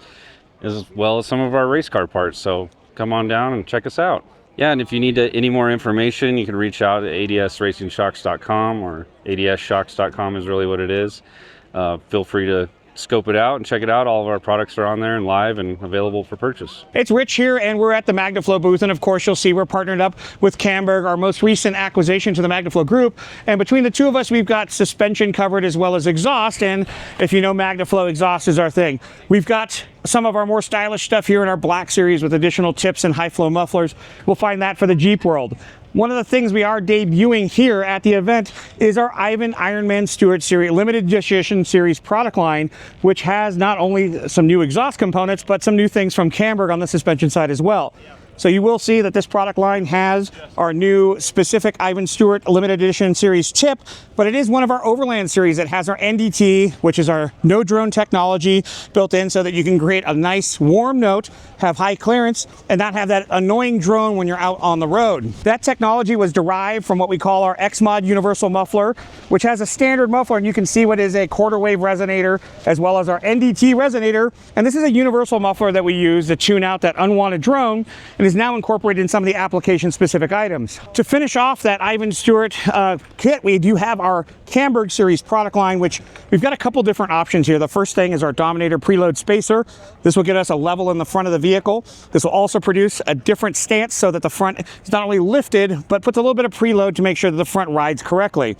as well as some of our race car parts. So come on down and check us out. Yeah, and if you need any more information, you can reach out at adsracingshocks.com, or adsshocks.com is really what it is. Feel free to scope it out and check it out. All of our products are on there and live and available for purchase. It's Rich here, and we're at the Magnaflow booth, and of course you'll see we're partnered up with Camburg, our most recent acquisition to the Magnaflow group, and between the two of us we've got suspension covered as well as exhaust. And if you know Magnaflow, exhaust is our thing. We've got some of our more stylish stuff here in our Black series with additional tips and high flow mufflers. We'll find that for the Jeep world. One of the things we are debuting here at the event is our Ivan Ironman Stewart series, limited edition series product line, which has not only some new exhaust components, but some new things from Camburg on the suspension side as well. So you will see that this product line has our new specific Ivan Stewart limited edition series tip, but it is one of our Overland series that has our NDT, which is our no drone technology built in so that you can create a nice warm note, have high clearance, and not have that annoying drone when you're out on the road. That technology was derived from what we call our XMod universal muffler, which has a standard muffler, and you can see what is a quarter wave resonator as well as our NDT resonator. And this is a universal muffler that we use to tune out that unwanted drone, and is now incorporated in some of the application specific items. To finish off that Ivan Stewart kit, we do have our Camburg series product line, which we've got a couple different options here. The first thing is our Dominator preload spacer. This will get us a level in the front of the vehicle. This will also produce a different stance so that the front is not only lifted, but puts a little bit of preload to make sure that the front rides correctly.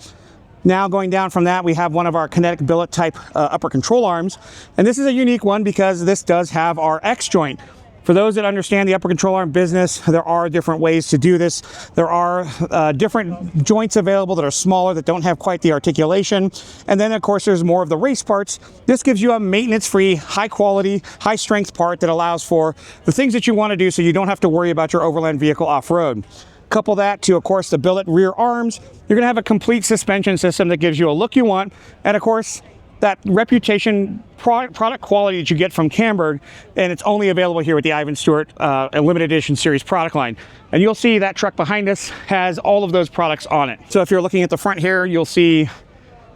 Now going down from that, we have one of our kinetic billet type upper control arms. And this is a unique one because this does have our X joint. For those that understand the upper control arm business, there are different ways to do this. There are different joints available that are smaller, that don't have quite the articulation. And then of course there's more of the race parts. This gives you a maintenance-free, high quality, high strength part that allows for the things that you want to do so you don't have to worry about your overland vehicle off-road. Couple that to, of course, the billet rear arms. You're going to have a complete suspension system that gives you a look you want, and of course that reputation product quality that you get from Camburg, and it's only available here with the Ivan Stewart limited edition series product line. And you'll see that truck behind us has all of those products on it. So if you're looking at the front here, you'll see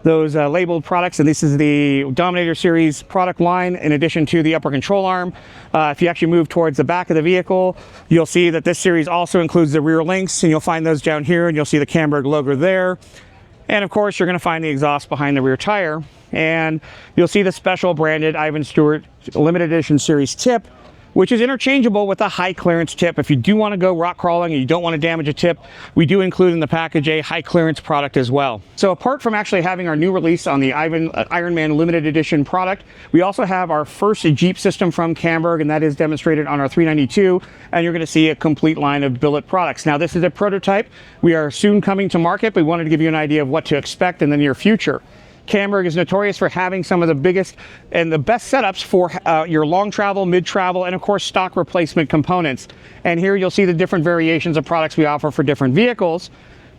those labeled products, and this is the Dominator series product line in addition to the upper control arm. If you actually move towards the back of the vehicle, you'll see that this series also includes the rear links, and you'll find those down here, and you'll see the Camburg logo there. And of course you're going to find the exhaust behind the rear tire, and you'll see the special branded Ivan Stewart limited edition series tip, which is interchangeable with a high clearance tip. If you do want to go rock crawling and you don't want to damage a tip, we do include in the package a high clearance product as well. So apart from actually having our new release on the Ironman limited edition product, we also have our first Jeep system from Camburg, and that is demonstrated on our 392, and you're going to see a complete line of billet products. Now this is a prototype. We are soon coming to market, but we wanted to give you an idea of what to expect in the near future. Camburg is notorious for having some of the biggest and the best setups for your long travel, mid travel, and of course stock replacement components. And here you'll see the different variations of products we offer for different vehicles.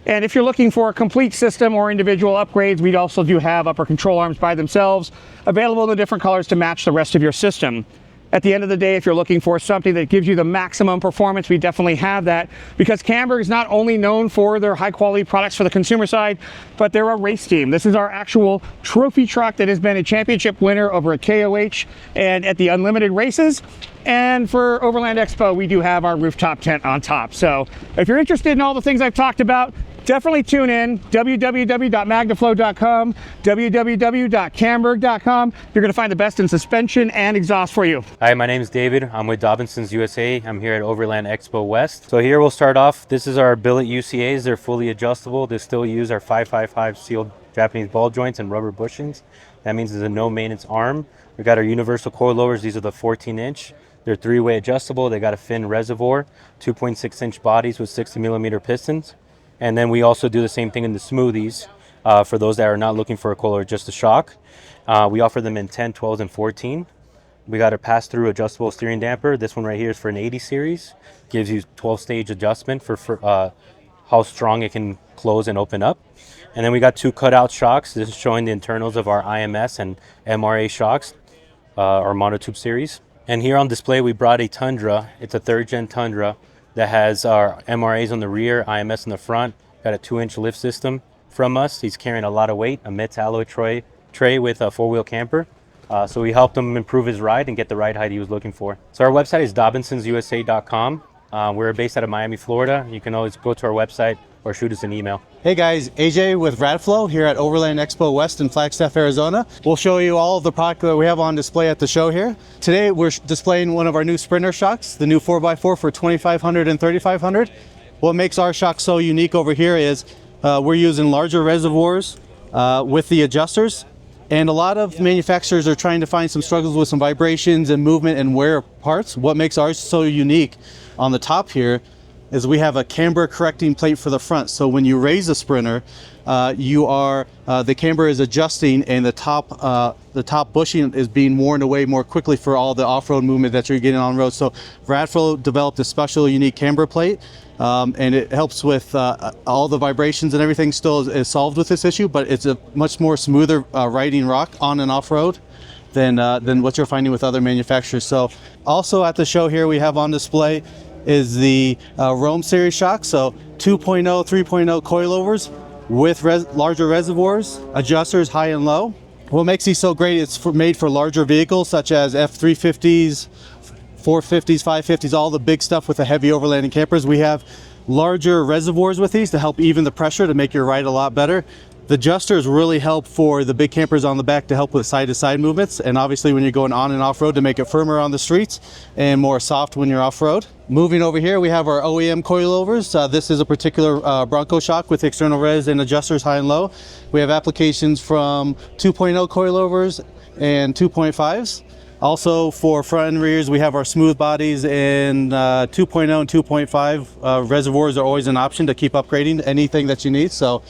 And if you're looking for a complete system or individual upgrades, we also do have upper control arms by themselves available in the different colors to match the rest of your system. At the end of the day, if you're looking for something that gives you the maximum performance, we definitely have that, because Camburg is not only known for their high quality products for the consumer side, but they're a race team. This is our actual trophy truck that has been a championship winner over at KOH and at the Unlimited races. And for Overland Expo, we do have our rooftop tent on top. So if you're interested in all the things I've talked about, definitely tune in. www.magnaflow.com, www.camburg.com. You're going to find the best in suspension and exhaust for you. Hi, my name is David. I'm with Dobinsons USA. I'm here at Overland Expo West. So here we'll start off. This is our billet UCAs. They're fully adjustable. They still use our 555 sealed Japanese ball joints and rubber bushings. That means there's a no maintenance arm. We got our universal coilovers. These are the 14-inch. They're three-way adjustable. They got a fin reservoir, 2.6-inch bodies with 60mm pistons. And then we also do the same thing in the smoothies for those that are not looking for a coilover, just a shock. We offer them in 10, 12, and 14. We got a pass-through adjustable steering damper. This one right here is for an 80 series. Gives you 12-stage adjustment for how strong it can close and open up. And then we got two cutout shocks. This is showing the internals of our IMS and MRA shocks, our monotube series. And here on display, we brought a Tundra. It's a 3rd-gen Tundra that has our MRAs on the rear, IMS in the front. Got a 2-inch lift system from us. He's carrying a lot of weight, a Metz alloy tray with a 4-wheel camper. So we helped him improve his ride and get the ride height he was looking for. So our website is dobinsonsusa.com. We're based out of Miami, Florida. You can always go to our website or shoot us an email. Hey guys, AJ with Radflo here at Overland Expo West in Flagstaff, Arizona. We'll show you all of the product that we have on display at the show here. Today we're displaying one of our new Sprinter shocks, the new 4x4 for 2500 and 3500. What makes our shock so unique over here is we're using larger reservoirs with the adjusters. And a lot of manufacturers are trying to find some struggles with some vibrations and movement and wear parts. What makes ours so unique on the top here is we have a camber correcting plate for the front. So when you raise a Sprinter, the camber is adjusting, and the top bushing is being worn away more quickly for all the off-road movement that you're getting on road. So Radflo developed a special unique camber plate, and it helps with all the vibrations and everything still is solved with this issue, but it's a much more smoother riding rock on and off-road than what you're finding with other manufacturers. So also at the show here we have on display is the Rome series shock, so 2.0, 3.0 coilovers with larger reservoirs, adjusters high and low. What makes these so great, it's made for larger vehicles such as F350s, 450s, 550s, all the big stuff with the heavy overlanding campers. We have larger reservoirs with these to help even the pressure to make your ride a lot better. The adjusters really help for the big campers on the back to help with side-to-side movements, and obviously when you're going on and off-road to make it firmer on the streets and more soft when you're off-road. Moving over here, we have our OEM coilovers. This is a particular Bronco shock with external res and adjusters high and low. We have applications from 2.0 coilovers and 2.5s. Also for front and rears, we have our smooth bodies in 2.0 and 2.5. Reservoirs are always an option to keep upgrading anything that you need. So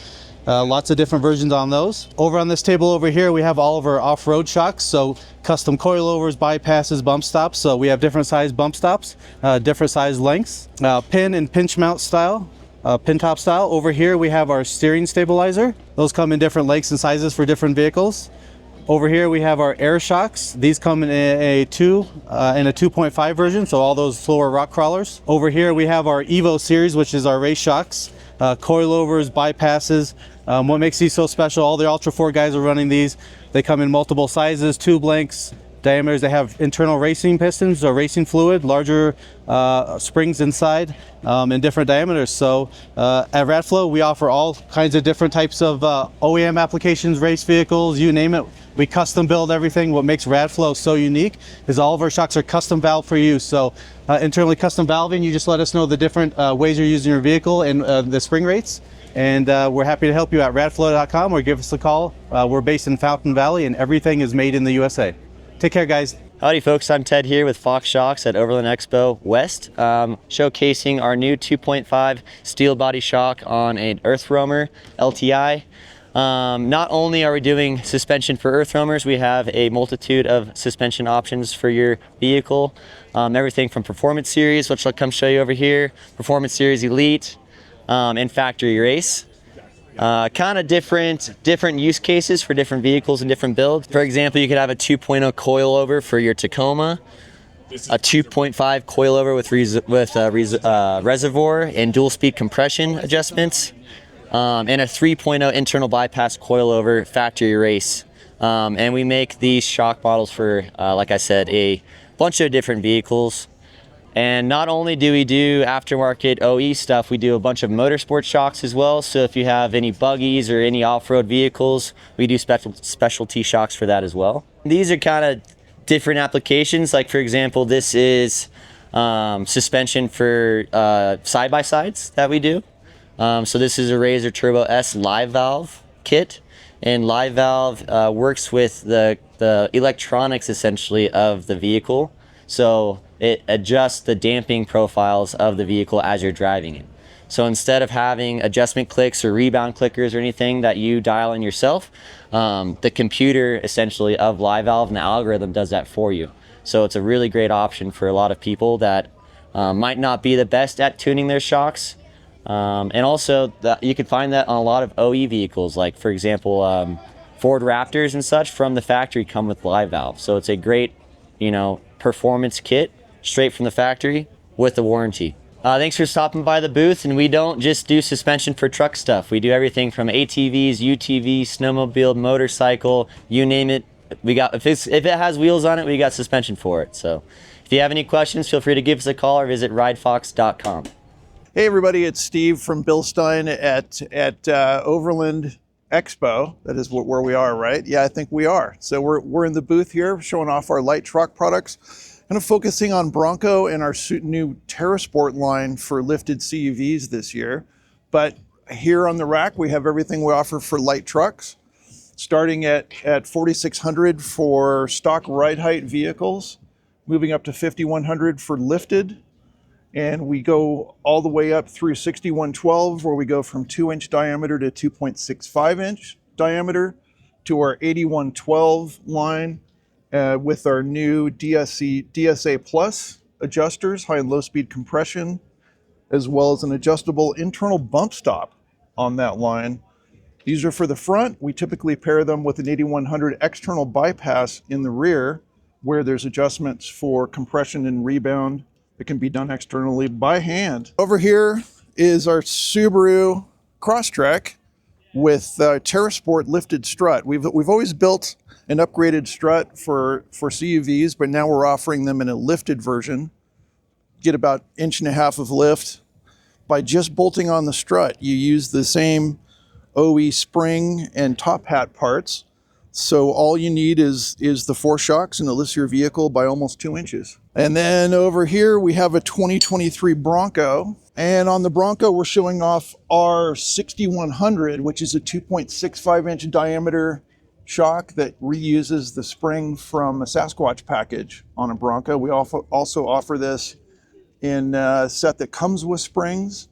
lots of different versions on those. Over on this table over here, we have all of our off-road shocks. So custom coilovers, bypasses, bump stops. So we have different size bump stops, different size lengths, pin and pinch mount style. Pin top style. Over here we have our steering stabilizer. Those come in different lengths and sizes for different vehicles. Over here we have our air shocks. These come in a 2.5 version, so all those slower rock crawlers. Over here we have our Evo series, which is our race shocks, coilovers, bypasses. What makes these so special, all the Ultra 4 guys are running these. They come in multiple sizes, tube lengths, diameters. They have internal racing pistons or racing fluid, larger springs inside, in different diameters. So at Radflo, we offer all kinds of different types of OEM applications, race vehicles, you name it. We custom build everything. What makes Radflo so unique is all of our shocks are custom valve for you. So internally custom valving, you just let us know the different ways you're using your vehicle and the spring rates. And we're happy to help you at radflo.com or give us a call. We're based in Fountain Valley and everything is made in the USA. Take care, guys. Howdy folks, I'm Ted here with Fox Shocks at Overland Expo West, showcasing our new 2.5 steel body shock on an Earth Roamer LTI. Not only are we doing suspension for Earth Roamers, we have a multitude of suspension options for your vehicle. Everything from Performance Series, which I'll come show you over here, Performance Series Elite, and Factory Race. Kind of different use cases for different vehicles and different builds. For example, you could have a 2.0 coilover for your Tacoma, a 2.5 coilover with reservoir and dual speed compression adjustments, and a 3.0 internal bypass coilover factory race. And we make these shock models for, like I said, a bunch of different vehicles. And not only do we do aftermarket OE stuff, we do a bunch of motorsport shocks as well. So if you have any buggies or any off-road vehicles, we do specialty shocks for that as well. These are kind of different applications. Like for example, this is suspension for side-by-sides that we do. So this is a Razor Turbo S live valve kit. And live valve works with the electronics essentially of the vehicle. So it adjusts the damping profiles of the vehicle as you're driving it. So instead of having adjustment clicks or rebound clickers or anything that you dial in yourself, the computer essentially of live valve and the algorithm does that for you. So it's a really great option for a lot of people that might not be the best at tuning their shocks. And also you can find that on a lot of OE vehicles, like for example, Ford Raptors and such from the factory come with live valve. So it's a great, performance kit straight from the factory with the warranty. Thanks for stopping by the booth, and we don't just do suspension for truck stuff. We do everything from ATVs, UTVs, snowmobile, motorcycle, you name it. We got if it has wheels on it, we got suspension for it. So if you have any questions, feel free to give us a call or visit ridefox.com. Hey everybody, it's Steve from Bilstein at Overland Expo. That is where we are, right? Yeah, I think we are. So we're in the booth here showing off our light truck products, kind of focusing on Bronco and our new TerraSport line for lifted CUVs this year. But here on the rack, we have everything we offer for light trucks, starting at 4,600 for stock ride height vehicles, moving up to 5,100 for lifted. And we go all the way up through 6112, where we go from 2-inch diameter to 2.65-inch diameter, to our 8112 line with our new DSA Plus adjusters, high and low speed compression, as well as an adjustable internal bump stop on that line. These are for the front. We typically pair them with an 8100 external bypass in the rear, where there's adjustments for compression and rebound. It can be done externally by hand. Over here is our Subaru Crosstrek with TerraSport lifted strut. We've always built an upgraded strut for CUVs, but now we're offering them in a lifted version. Get about 1.5 inches of lift. By just bolting on the strut, you use the same OE spring and top hat parts. So all you need is the 4 shocks, and it lifts your vehicle by almost 2 inches. And then over here we have a 2023 Bronco. And on the Bronco, we're showing off our 6100, which is a 2.65-inch diameter shock that reuses the spring from a Sasquatch package on a Bronco. We also offer this in a set that comes with springs,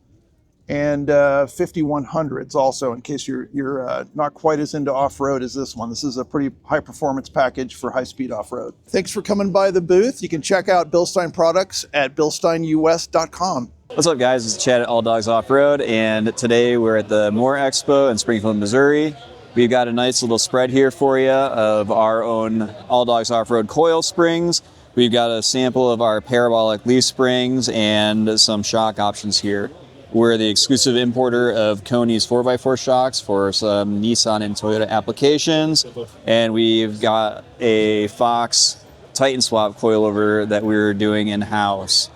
and 5100s also, in case you're not quite as into off-road as this one. This is a pretty high performance package for high-speed off-road. Thanks for coming by the booth. You can check out Bilstein products at bilsteinus.com. What's up, guys? It's Chad at All Dogs Offroad, and today we're at the MOORE Expo in Springfield, Missouri. We've got a nice little spread here for you of our own All Dogs Offroad coil springs. We've got a sample of our parabolic leaf springs and some shock options here. We're the exclusive importer of Koni's 4x4 shocks for some Nissan and Toyota applications, and we've got a Fox Titan swap coilover that we're doing in-house.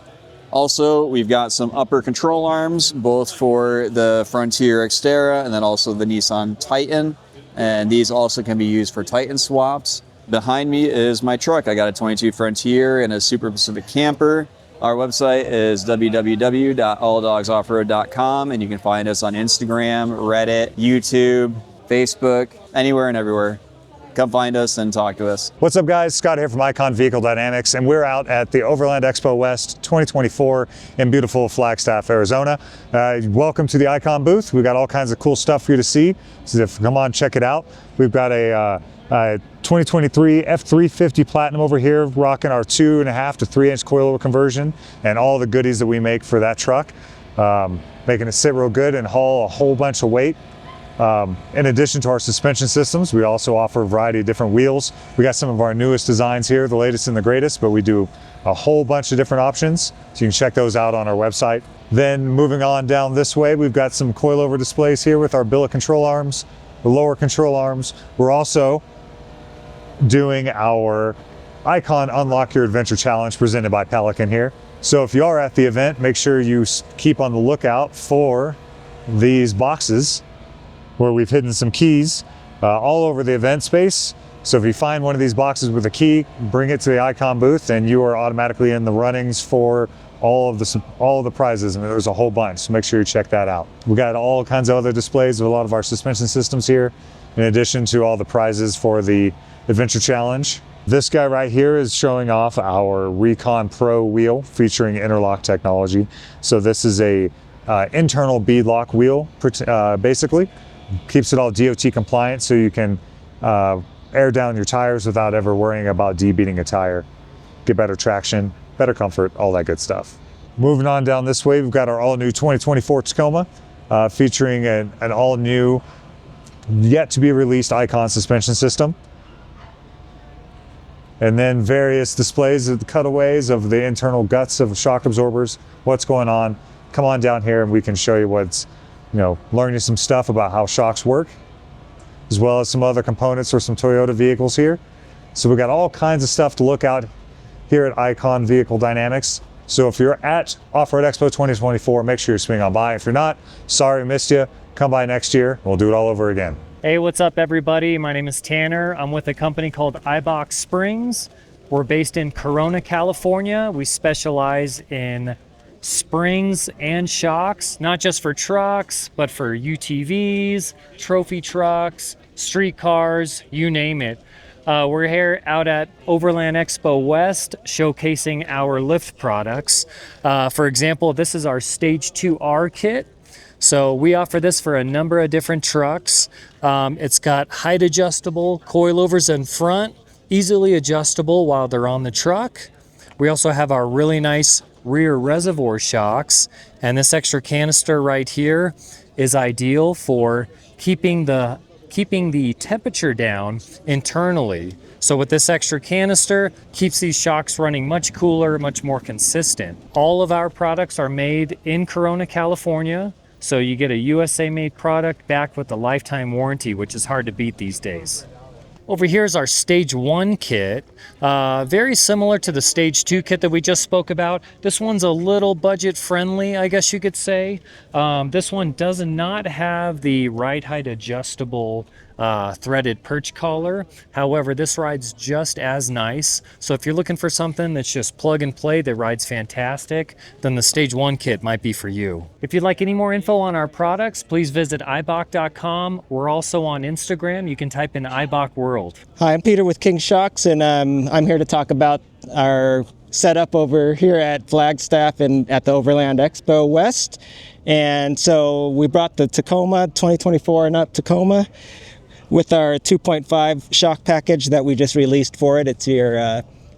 Also, we've got some upper control arms, both for the Frontier Xterra and then also the Nissan Titan. And these also can be used for Titan swaps. Behind me is my truck. I got a 22 Frontier and a Super Pacific camper. Our website is www.alldogsoffroad.com, and you can find us on Instagram, Reddit, YouTube, Facebook, anywhere and everywhere. Come find us and talk to us. What's up, guys? Scott here from Icon Vehicle Dynamics, and we're out at the Overland Expo West 2024 in beautiful Flagstaff, Arizona. Welcome to the Icon booth. We've got all kinds of cool stuff for you to see. So come on, check it out. We've got a 2023 F350 Platinum over here, rocking our 2.5 to 3 inch coilover conversion and all the goodies that we make for that truck, making it sit real good and haul a whole bunch of weight. In addition to our suspension systems, we also offer a variety of different wheels. We got some of our newest designs here, the latest and the greatest, but we do a whole bunch of different options, so you can check those out on our website. Then moving on down this way, we've got some coilover displays here with our billet control arms, the lower control arms. We're also doing our Icon Unlock Your Adventure Challenge presented by Pelican here. So if you are at the event, make sure you keep on the lookout for these boxes where we've hidden some keys all over the event space. So if you find one of these boxes with a key, bring it to the Icon booth and you are automatically in the runnings for all of the prizes. I mean, there's a whole bunch, so make sure you check that out. We got all kinds of other displays of a lot of our suspension systems here, in addition to all the prizes for the Adventure Challenge. This guy right here is showing off our Recon Pro wheel featuring interlock technology. So this is a internal bead lock wheel, basically. Keeps it all DOT compliant, so you can air down your tires without ever worrying about debeating a tire. Get better traction, better comfort, all that good stuff. Moving on down this way, we've got our all-new 2024 Tacoma, featuring an all-new, yet-to-be-released Icon suspension system. And then various displays of the cutaways of the internal guts of shock absorbers, what's going on. Come on down here and we can show you what's, learn you some stuff about how shocks work, as well as some other components for some Toyota vehicles here. So we've got all kinds of stuff to look at here at Icon Vehicle Dynamics. So if you're at Off-Road Expo 2024, make sure you swing on by. If you're not, sorry we missed you. Come by next year. We'll do it all over again. Hey, what's up, everybody? My name is Tanner. I'm with a company called Eibach Springs. We're based in Corona, California. We specialize in springs and shocks, not just for trucks, but for UTVs, trophy trucks, street cars, you name it. We're here out at Overland Expo West showcasing our lift products. For example, this is our Stage 2R kit. So we offer this for a number of different trucks. It's got height adjustable coilovers in front, easily adjustable while they're on the truck. We also have our really nice rear reservoir shocks, and this extra canister right here is ideal for keeping the temperature down internally. So with this extra canister, keeps these shocks running much cooler, much more consistent. All of our products are made in Corona, California. So you get a USA made product backed with a lifetime warranty, which is hard to beat these days. Over here is our Stage 1 kit, very similar to the Stage 2 kit that we just spoke about. This one's a little budget friendly, I guess you could say. This one does not have the ride height adjustable threaded perch collar. However, this rides just as nice. So if you're looking for something that's just plug and play that rides fantastic, then the Stage 1 kit might be for you. If you'd like any more info on our products, please visit eibach.com. We're also on Instagram. You can type in Eibach World. Hi, I'm Peter with King Shocks, and I'm here to talk about our setup over here at Flagstaff and at the Overland Expo West. And so we brought the Tacoma 2024 and up Tacoma with our 2.5 shock package that we just released for it. It's your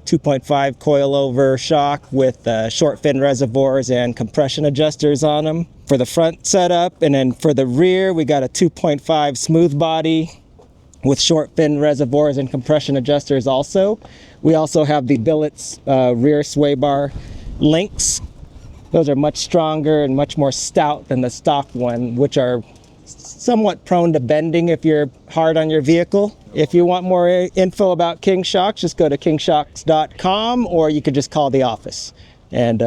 2.5 coilover shock with short fin reservoirs and compression adjusters on them for the front setup. And then for the rear, we got a 2.5 smooth body with short fin reservoirs and compression adjusters also. We also have the billets rear sway bar links. Those are much stronger and much more stout than the stock one, which are somewhat prone to bending if you're hard on your vehicle. If you want more info about King Shocks, just go to kingshocks.com, or you could just call the office, and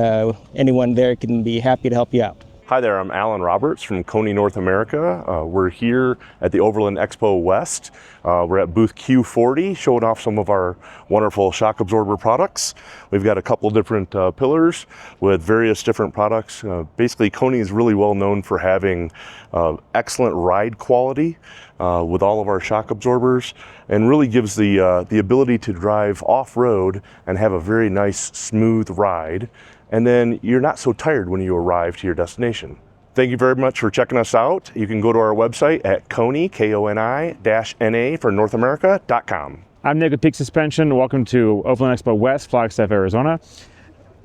anyone there can be happy to help you out. Hi there, I'm Alan Roberts from Koni, North America. We're here at the Overland Expo West. We're at booth Q40, showing off some of our wonderful shock absorber products. We've got a couple different pillars with various different products. Basically, Koni is really well known for having excellent ride quality with all of our shock absorbers, and really gives the ability to drive off-road and have a very nice, smooth ride. And then you're not so tired when you arrive to your destination. Thank you very much for checking us out. You can go to our website at Koni, Koni-NA for North America.com. I'm Nick with Peak Suspension. Welcome to Overland Expo West, Flagstaff, Arizona.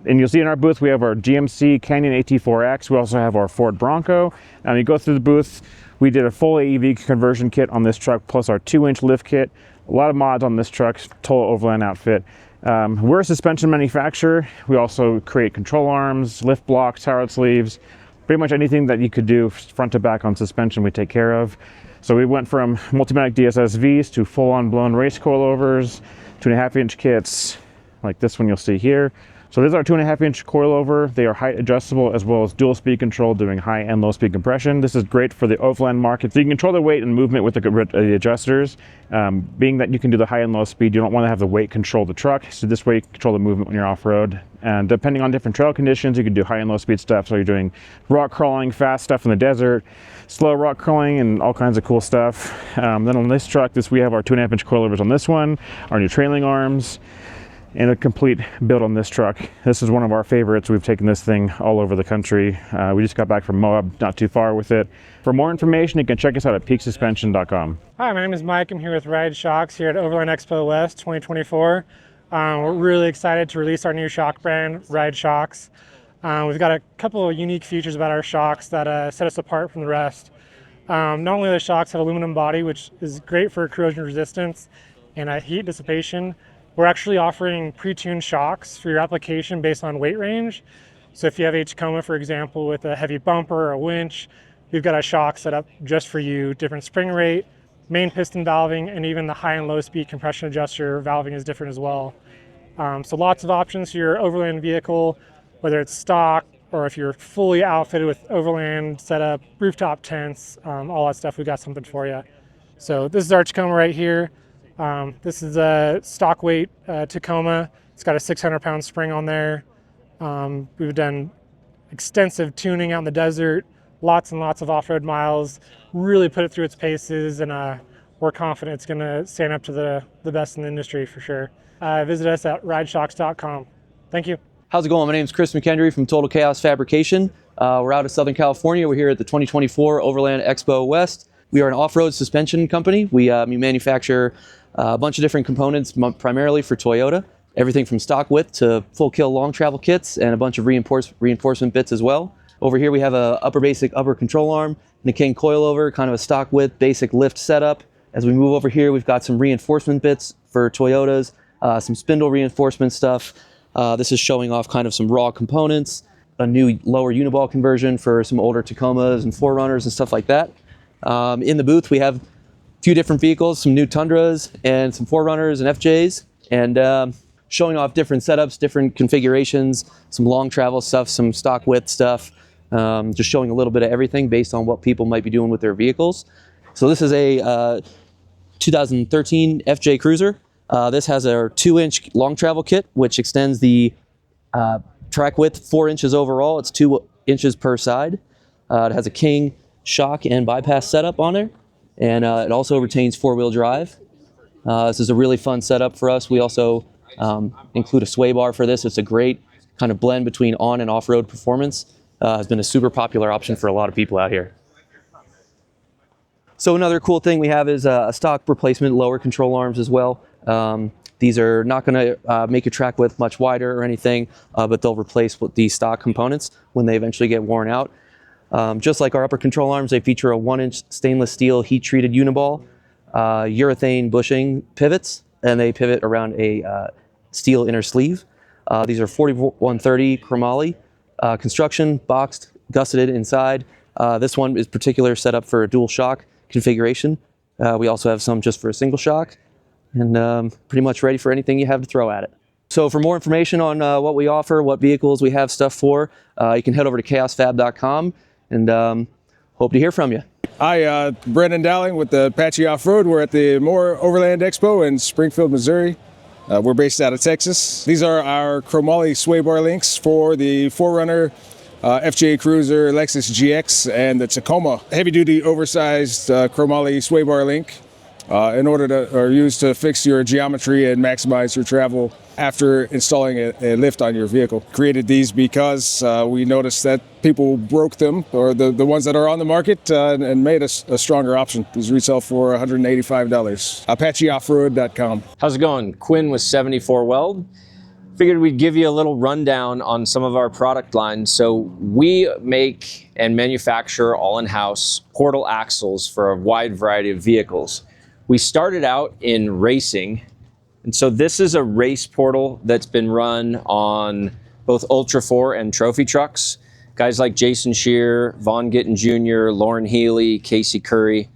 And you'll see in our booth, we have our GMC Canyon AT4X. We also have our Ford Bronco. You go through the booth, we did a full AEV conversion kit on this truck, plus our 2-inch lift kit. A lot of mods on this truck, total Overland outfit. We're a suspension manufacturer. We also create control arms, lift blocks, tower sleeves, pretty much anything that you could do front to back on suspension we take care of. So we went from Multimatic DSSVs to full-on blown race coilovers, 2.5-inch kits like this one you'll see here. So this is our 2.5-inch coilover. They are height adjustable as well as dual speed control, doing high and low speed compression. This is great for the overland market. So you can control the weight and movement with the adjusters. Being that you can do the high and low speed, you don't want to have the weight control the truck. So this way you can control the movement when you're off-road. And depending on different trail conditions, you can do high and low speed stuff. So you're doing rock crawling, fast stuff in the desert, slow rock crawling, and all kinds of cool stuff. Then on this truck, we have our 2.5-inch coilovers on this one, our new trailing arms, and a complete build on this truck. This is one of our favorites. We've taken this thing all over the country. We just got back from Moab, not too far with it. For more information, you can check us out at peaksuspension.com. Hi, my name is Mike. I'm here with Ride Shocks here at Overland Expo West 2024. We're really excited to release our new shock brand, Ride Shocks. We've got a couple of unique features about our shocks that set us apart from the rest. Not only do the shocks have aluminum body, which is great for corrosion resistance and heat dissipation, we're actually offering pre-tuned shocks for your application based on weight range. So if you have a Tacoma, for example, with a heavy bumper or a winch, we've got a shock set up just for you, different spring rate, main piston valving, and even the high and low speed compression adjuster valving is different as well. So lots of options for your overland vehicle, whether it's stock or if you're fully outfitted with overland setup, rooftop tents, all that stuff, we got something for you. So this is our Tacoma right here. This is a stock weight Tacoma. It's got a 600-pound spring on there. We've done extensive tuning out in the desert, lots and lots of off-road miles, really put it through its paces, and we're confident it's going to stand up to the best in the industry for sure. Visit us at rideshocks.com. Thank you. How's it going? My name is Chris McKendry from Total Chaos Fabrication. We're out of Southern California. We're here at the 2024 Overland Expo West. We are an off-road suspension company. We manufacture a bunch of different components, primarily for Toyota. Everything from stock width to full kill long travel kits, and a bunch of reinforcement bits as well. Over here we have a upper control arm and a King coilover, kind of a stock width basic lift setup. As we move over here, we've got some reinforcement bits for Toyotas, some spindle reinforcement stuff. This is showing off kind of some raw components, a new lower uniball conversion for some older Tacomas and 4Runners and stuff like that. In the booth we have a few different vehicles, some new Tundras and some 4Runners and FJs, and showing off different setups, different configurations, some long travel stuff, some stock width stuff, just showing a little bit of everything based on what people might be doing with their vehicles. So this is a 2013 FJ Cruiser. This has our 2-inch long travel kit, which extends the track width 4 inches overall. It's 2 inches per side. It has a King shock and bypass setup on there, and it also retains 4-wheel drive. This is a really fun setup for us. We also include a sway bar for this. It's a great kind of blend between on and off-road performance. Has been a super popular option for a lot of people out here. So another cool thing we have is a stock replacement lower control arms as well. These are not going to make your track width much wider or anything, but they'll replace the stock components when they eventually get worn out. Just like our upper control arms, they feature a 1-inch stainless steel heat-treated uniball, urethane bushing pivots, and they pivot around a steel inner sleeve. These are 4130 chromoly construction, boxed, gusseted inside. This one is particular set up for a dual shock configuration. We also have some just for a single shock, and pretty much ready for anything you have to throw at it. So for more information on what we offer, what vehicles we have stuff for, you can head over to chaosfab.com, and hope to hear from you. Hi, Brendan Dowling with the Apache Offroad. We're at the Moore Overland Expo in Springfield, Missouri. We're based out of Texas. These are our chromoly sway bar links for the 4Runner, FJ Cruiser, Lexus GX, and the Tacoma. Heavy-duty, oversized chromoly sway bar link used to fix your geometry and maximize your travel after installing a lift on your vehicle. Created these because we noticed that people broke them, or the ones that are on the market, and made a stronger option. These retail for $185. ApacheOffroad.com. How's it going? Quinn with 74 Weld. Figured we'd give you a little rundown on some of our product lines. So we make and manufacture all in-house portal axles for a wide variety of vehicles. We started out in racing, and so this is a race portal that's been run on both Ultra 4 and trophy trucks. Guys like Jason Shear, Vaughn Gittin Jr., Lauren Healy, Casey Curry,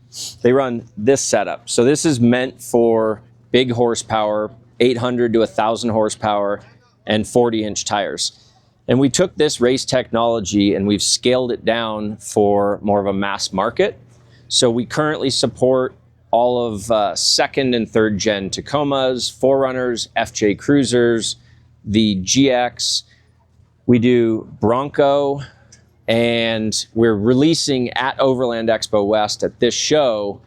they run this setup. So this is meant for big horsepower, 800 to 1,000 horsepower, and 40-inch tires. And we took this race technology and we've scaled it down for more of a mass market. So we currently support all of second and third gen Tacomas, 4Runners, FJ Cruisers, the GX. We do Bronco, and we're releasing at Overland Expo West at this show.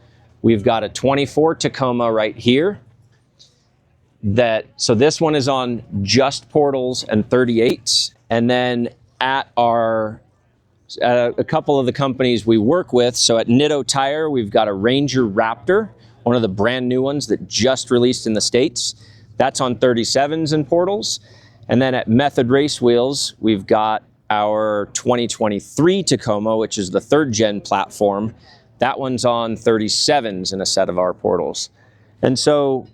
We've got a 24 Tacoma right here. So this one is on just portals and 38s. And then at a couple of the companies we work with, so at Nitto Tire, we've got a Ranger Raptor, one of the brand new ones that just released in the States. That's on 37s and portals. And then at Method Race Wheels, we've got our 2023 Tacoma, which is the third gen platform. That one's on 37s in a set of our portals. And so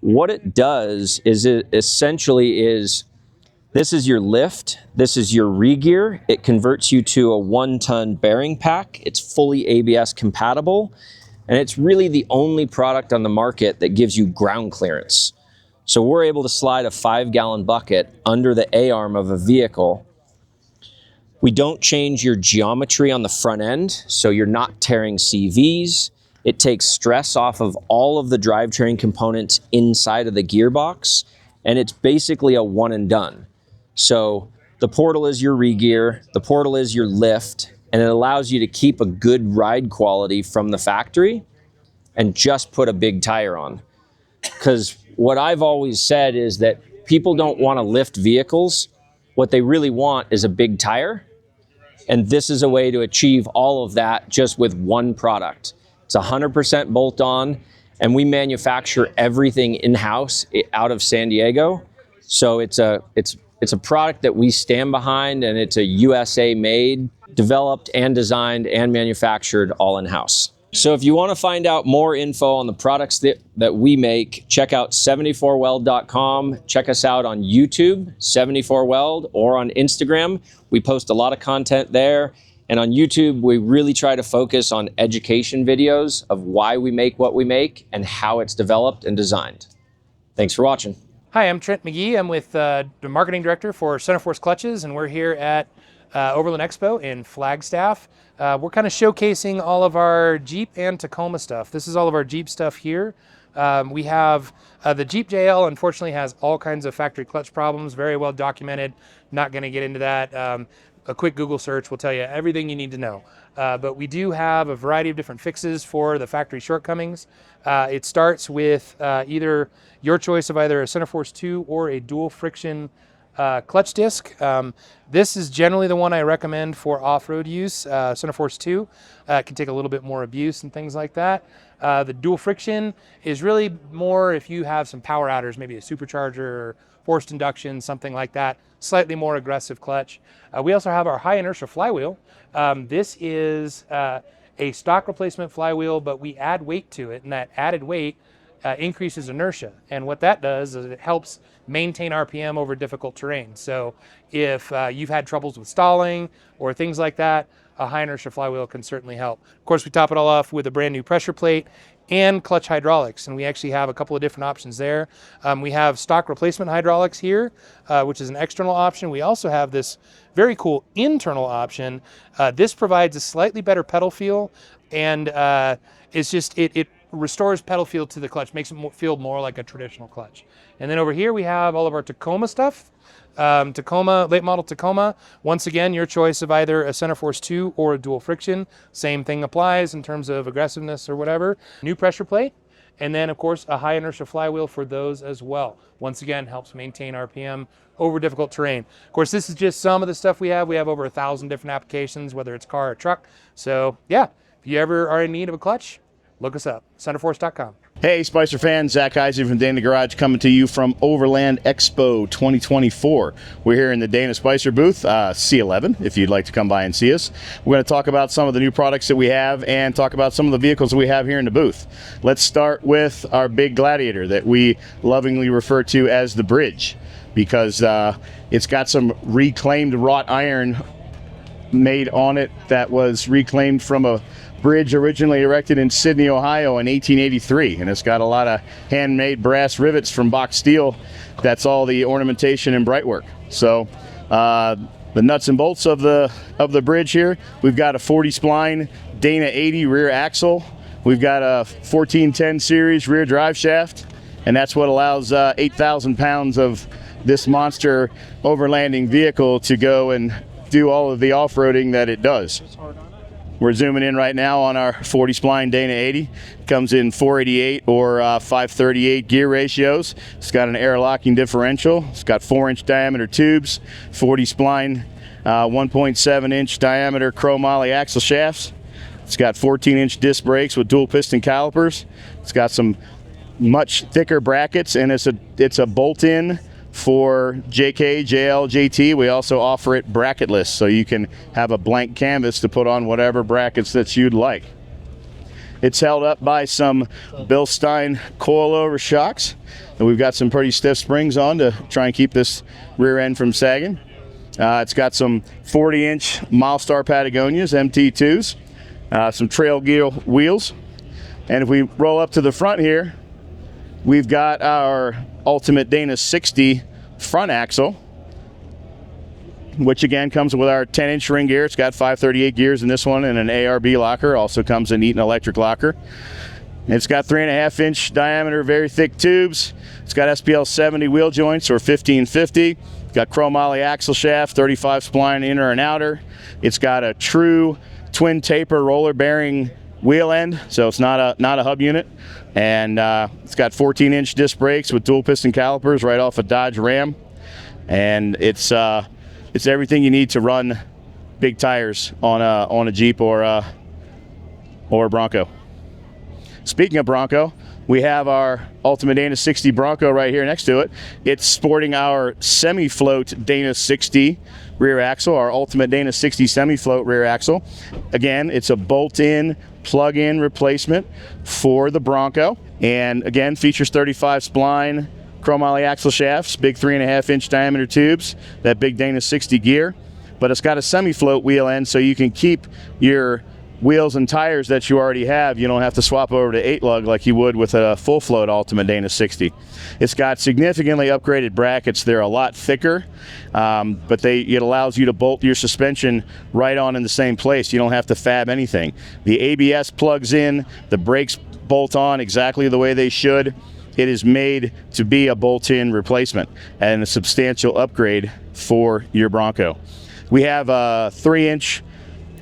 what it does is it essentially is, this is your lift, this is your re-gear. It converts you to a 1-ton bearing pack. It's fully ABS compatible, and it's really the only product on the market that gives you ground clearance. So we're able to slide a 5-gallon bucket under the A-arm of a vehicle. We don't change your geometry on the front end, so you're not tearing CVs. It takes stress off of all of the drivetrain components inside of the gearbox, and it's basically a one and done. So the portal is your re-gear, the portal is your lift, and it allows you to keep a good ride quality from the factory and just put a big tire on. Because what I've always said is that people don't want to lift vehicles. What they really want is a big tire. And this is a way to achieve all of that just with one product. It's 100% bolt-on, and we manufacture everything in-house out of San Diego. So it's a product that we stand behind, and it's a USA made, developed and designed and manufactured all in-house. So if you want to find out more info on the products that we make, check out 74weld.com. Check us out on YouTube, 74weld, or on Instagram. We post a lot of content there. And on YouTube, we really try to focus on education videos of why we make what we make and how it's developed and designed. Thanks for watching. Hi, I'm Trent McGee. I'm with the marketing director for Centerforce Clutches, and we're here at Overland Expo in Flagstaff. We're kind of showcasing all of our Jeep and Tacoma stuff. This is all of our Jeep stuff here. We have the Jeep JL, unfortunately, has all kinds of factory clutch problems, very well documented. Not going to get into that. A quick Google search will tell you everything you need to know. But we do have a variety of different fixes for the factory shortcomings. It starts with either your choice of either a Centerforce 2 or a dual friction clutch disc. This is generally the one I recommend for off-road use. Centerforce 2 can take a little bit more abuse and things like that. The dual friction is really more if you have some power outers, maybe a supercharger or forced induction, something like that. Slightly more aggressive clutch. We also have our high inertia flywheel. This is a stock replacement flywheel, but we add weight to it, and that added weight increases inertia. And what that does is it helps maintain RPM over difficult terrain. So if you've had troubles with stalling or things like that, a high inertia flywheel can certainly help. Of course, we top it all off with a brand new pressure plate and clutch hydraulics, and we actually have a couple of different options there. We have stock replacement hydraulics here, which is an external option. We also have this very cool internal option. This provides a slightly better pedal feel, and it's just it restores pedal feel to the clutch, makes it feel more like a traditional clutch. And then over here we have all of our Tacoma stuff. Tacoma, late model Tacoma, once again, your choice of either a Centerforce 2 or a dual friction. Same thing applies in terms of aggressiveness or whatever. New pressure plate, and then of course a high inertia flywheel for those as well. Once again, helps maintain RPM over difficult terrain. Of course, this is just some of the stuff we have. We have over 1,000 different applications, whether it's car or truck. So yeah, if you ever are in need of a clutch, look us up, centerforce.com. Hey Spicer fans, Zach Eisen from Dana Garage coming to you from Overland Expo 2024. We're here in the Dana Spicer booth, C11, if you'd like to come by and see us. We're going to talk about some of the new products that we have and talk about some of the vehicles that we have here in the booth. Let's start with our big Gladiator that we lovingly refer to as the Bridge, because it's got some reclaimed wrought iron made on it that was reclaimed from a bridge originally erected in Sydney, Ohio in 1883, and it's got a lot of handmade brass rivets from box steel. That's all the ornamentation and brightwork. So the nuts and bolts of the bridge here, we've got a 40 spline Dana 80 rear axle, we've got a 1410 series rear drive shaft, and that's what allows 8,000 pounds of this monster overlanding vehicle to go and do all of the off-roading that it does. We're zooming in right now on our 40 spline Dana 80. It comes in 488 or 538 gear ratios. It's got an air locking differential. It's got 4-inch diameter tubes, 40 spline, 1.7-inch diameter chromoly axle shafts. It's got 14-inch disc brakes with dual piston calipers. It's got some much thicker brackets, and it's a bolt-in for JK, JL, JT. We also offer it bracketless, so you can have a blank canvas to put on whatever brackets that you'd like. It's held up by some Bilstein coilover shocks, and we've got some pretty stiff springs on to try and keep this rear end from sagging. It's got some 40-inch Milestar Patagonias, MT2s, some trail gear wheels, and if we roll up to the front here, we've got our Ultimate Dana 60 front axle, which again comes with our 10-inch ring gear. It's got 538 gears in this one and an ARB locker. Also comes in Eaton electric locker. It's got 3.5-inch diameter, very thick tubes. It's got SPL 70 wheel joints or 1550. It's got chromoly axle shaft, 35 spline inner and outer. It's got a true twin taper roller bearing wheel end, so it's not a hub unit, and it's got 14-inch disc brakes with dual piston calipers right off a Dodge Ram, and it's everything you need to run big tires on a Jeep or a Bronco. Speaking of Bronco, we have our Ultimate Dana 60 Bronco right here next to it. It's sporting our semi-float Dana 60 rear axle, our Ultimate Dana 60 semi-float rear axle. Again, it's a bolt-in, plug-in replacement for the Bronco, and again features 35 spline chromoly axle shafts, big 3.5-inch diameter tubes, that big Dana 60 gear, but it's got a semi-float wheel end, so you can keep your wheels and tires that you already have. You don't have to swap over to 8-lug like you would with a full float Ultimate Dana 60. It's got significantly upgraded brackets. They're a lot thicker, but it allows you to bolt your suspension right on in the same place. You don't have to fab anything. The ABS plugs in, the brakes bolt on exactly the way they should. It is made to be a bolt-in replacement and a substantial upgrade for your Bronco. We have a 3-inch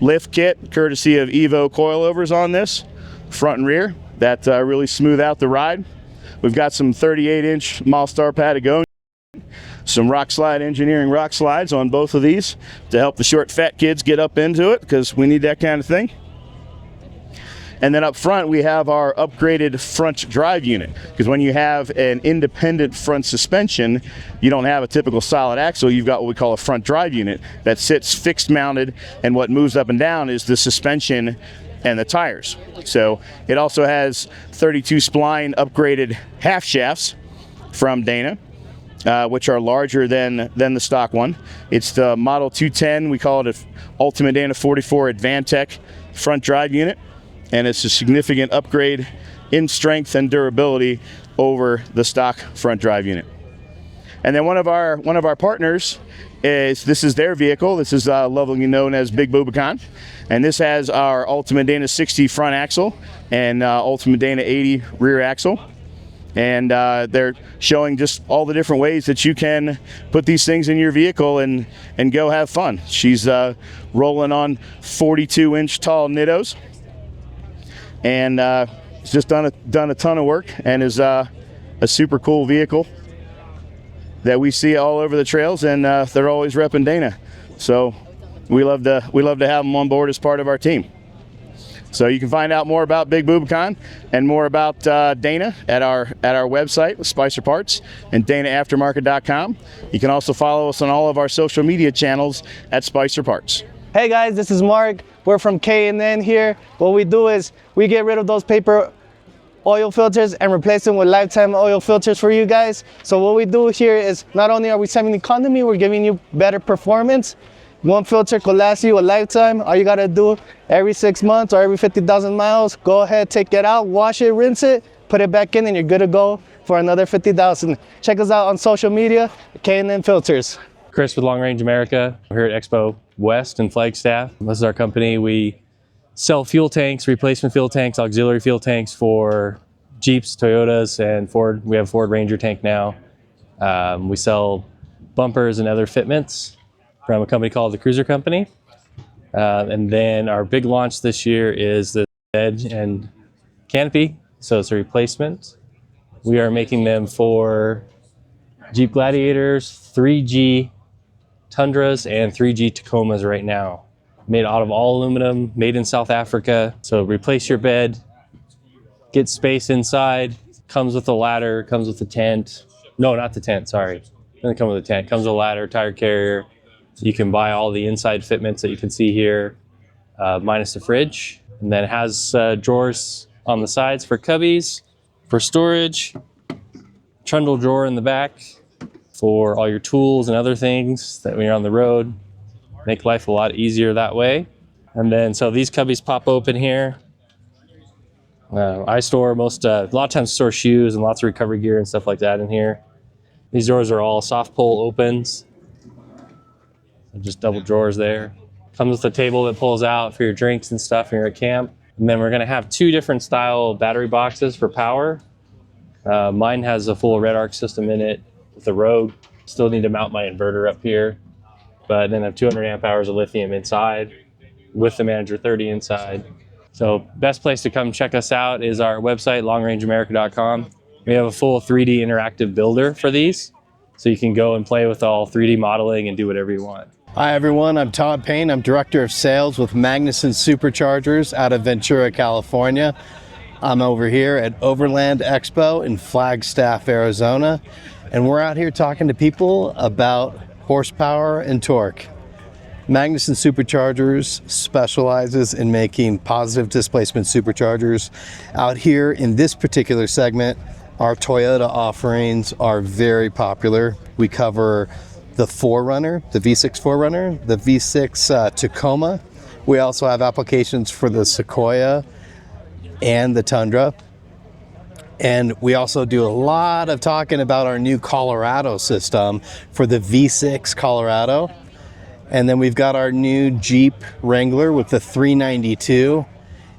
lift kit courtesy of Evo coilovers on this, front and rear, that really smooth out the ride. We've got some 38-inch Milestar Patagonia, some rock slide engineering rock slides on both of these to help the short fat kids get up into it, because we need that kind of thing. And then up front we have our upgraded front drive unit, because when you have an independent front suspension, you don't have a typical solid axle. You've got what we call a front drive unit that sits fixed mounted, and what moves up and down is the suspension and the tires. So it also has 32 spline upgraded half shafts from Dana, which are larger than the stock one. It's the Model 210. We call it an Ultimate Dana 44 Advantech front drive unit, and it's a significant upgrade in strength and durability over the stock front drive unit. And then one of our partners this is their vehicle. This is lovingly known as Big Bubacon, and this has our Ultimate Dana 60 front axle and Ultimate Dana 80 rear axle. And they're showing just all the different ways that you can put these things in your vehicle and go have fun. She's rolling on 42-inch tall Nittos, and it's just done a ton of work, and is a super cool vehicle that we see all over the trails, and they're always repping Dana. So we love to have them on board as part of our team. So you can find out more about Big Bubacon and more about Dana at our website, Spicer Parts, and DanaAftermarket.com. You can also follow us on all of our social media channels at Spicer Parts. Hey guys, this is Mark. We're from K&N here. What we do is we get rid of those paper oil filters and replace them with lifetime oil filters for you guys. So what we do here is not only are we saving economy, we're giving you better performance. One filter could last you a lifetime. All you gotta do every 6 months or every 50,000 miles, go ahead, take it out, wash it, rinse it, put it back in, and you're good to go for another 50,000. Check us out on social media, K&N Filters. Chris with Long Range America. We're here at Expo West in Flagstaff. This is our company. We sell fuel tanks, replacement fuel tanks, auxiliary fuel tanks for Jeeps, Toyotas, and Ford. We have a Ford Ranger tank now. We sell bumpers and other fitments from a company called the Cruiser Company. And then our big launch this year is the Edge and Canopy. So it's a replacement. We are making them for Jeep Gladiators, 3G Tundras, and 3G Tacomas right now. Made out of all aluminum, made in South Africa. So replace your bed, get space inside, comes with a ladder, comes with a tent. No, not the tent, sorry. Doesn't come with a tent, comes with a ladder, tire carrier. You can buy all the inside fitments that you can see here, minus the fridge. And then it has drawers on the sides for cubbies, for storage, trundle drawer in the back for all your tools and other things that when you're on the road, make life a lot easier that way. And then, so these cubbies pop open here. I store a lot of times store shoes and lots of recovery gear and stuff like that in here. These doors are all soft pull opens. Just double drawers there. Comes with a table that pulls out for your drinks and stuff when you're at camp. And then we're gonna have 2 different style battery boxes for power. Mine has a full red arc system in it with a Rogue. Still need to mount my inverter up here. But then I have 200 amp hours of lithium inside with the Manager 30 inside. So best place to come check us out is our website, longrangeamerica.com. We have a full 3D interactive builder for these. So you can go and play with all 3D modeling and do whatever you want. Hi everyone, I'm Todd Payne. I'm Director of Sales with Magnuson Superchargers out of Ventura, California. I'm over here at Overland Expo in Flagstaff, Arizona. And we're out here talking to people about horsepower and torque. Magnuson Superchargers specializes in making positive displacement superchargers. Out here in this particular segment, our Toyota offerings are very popular. We cover the 4Runner, the V6 4Runner, the V6 Tacoma, We also have applications for the Sequoia and the Tundra. And we also do a lot of talking about our new Colorado system for the V6 Colorado. And then we've got our new Jeep Wrangler with the 392.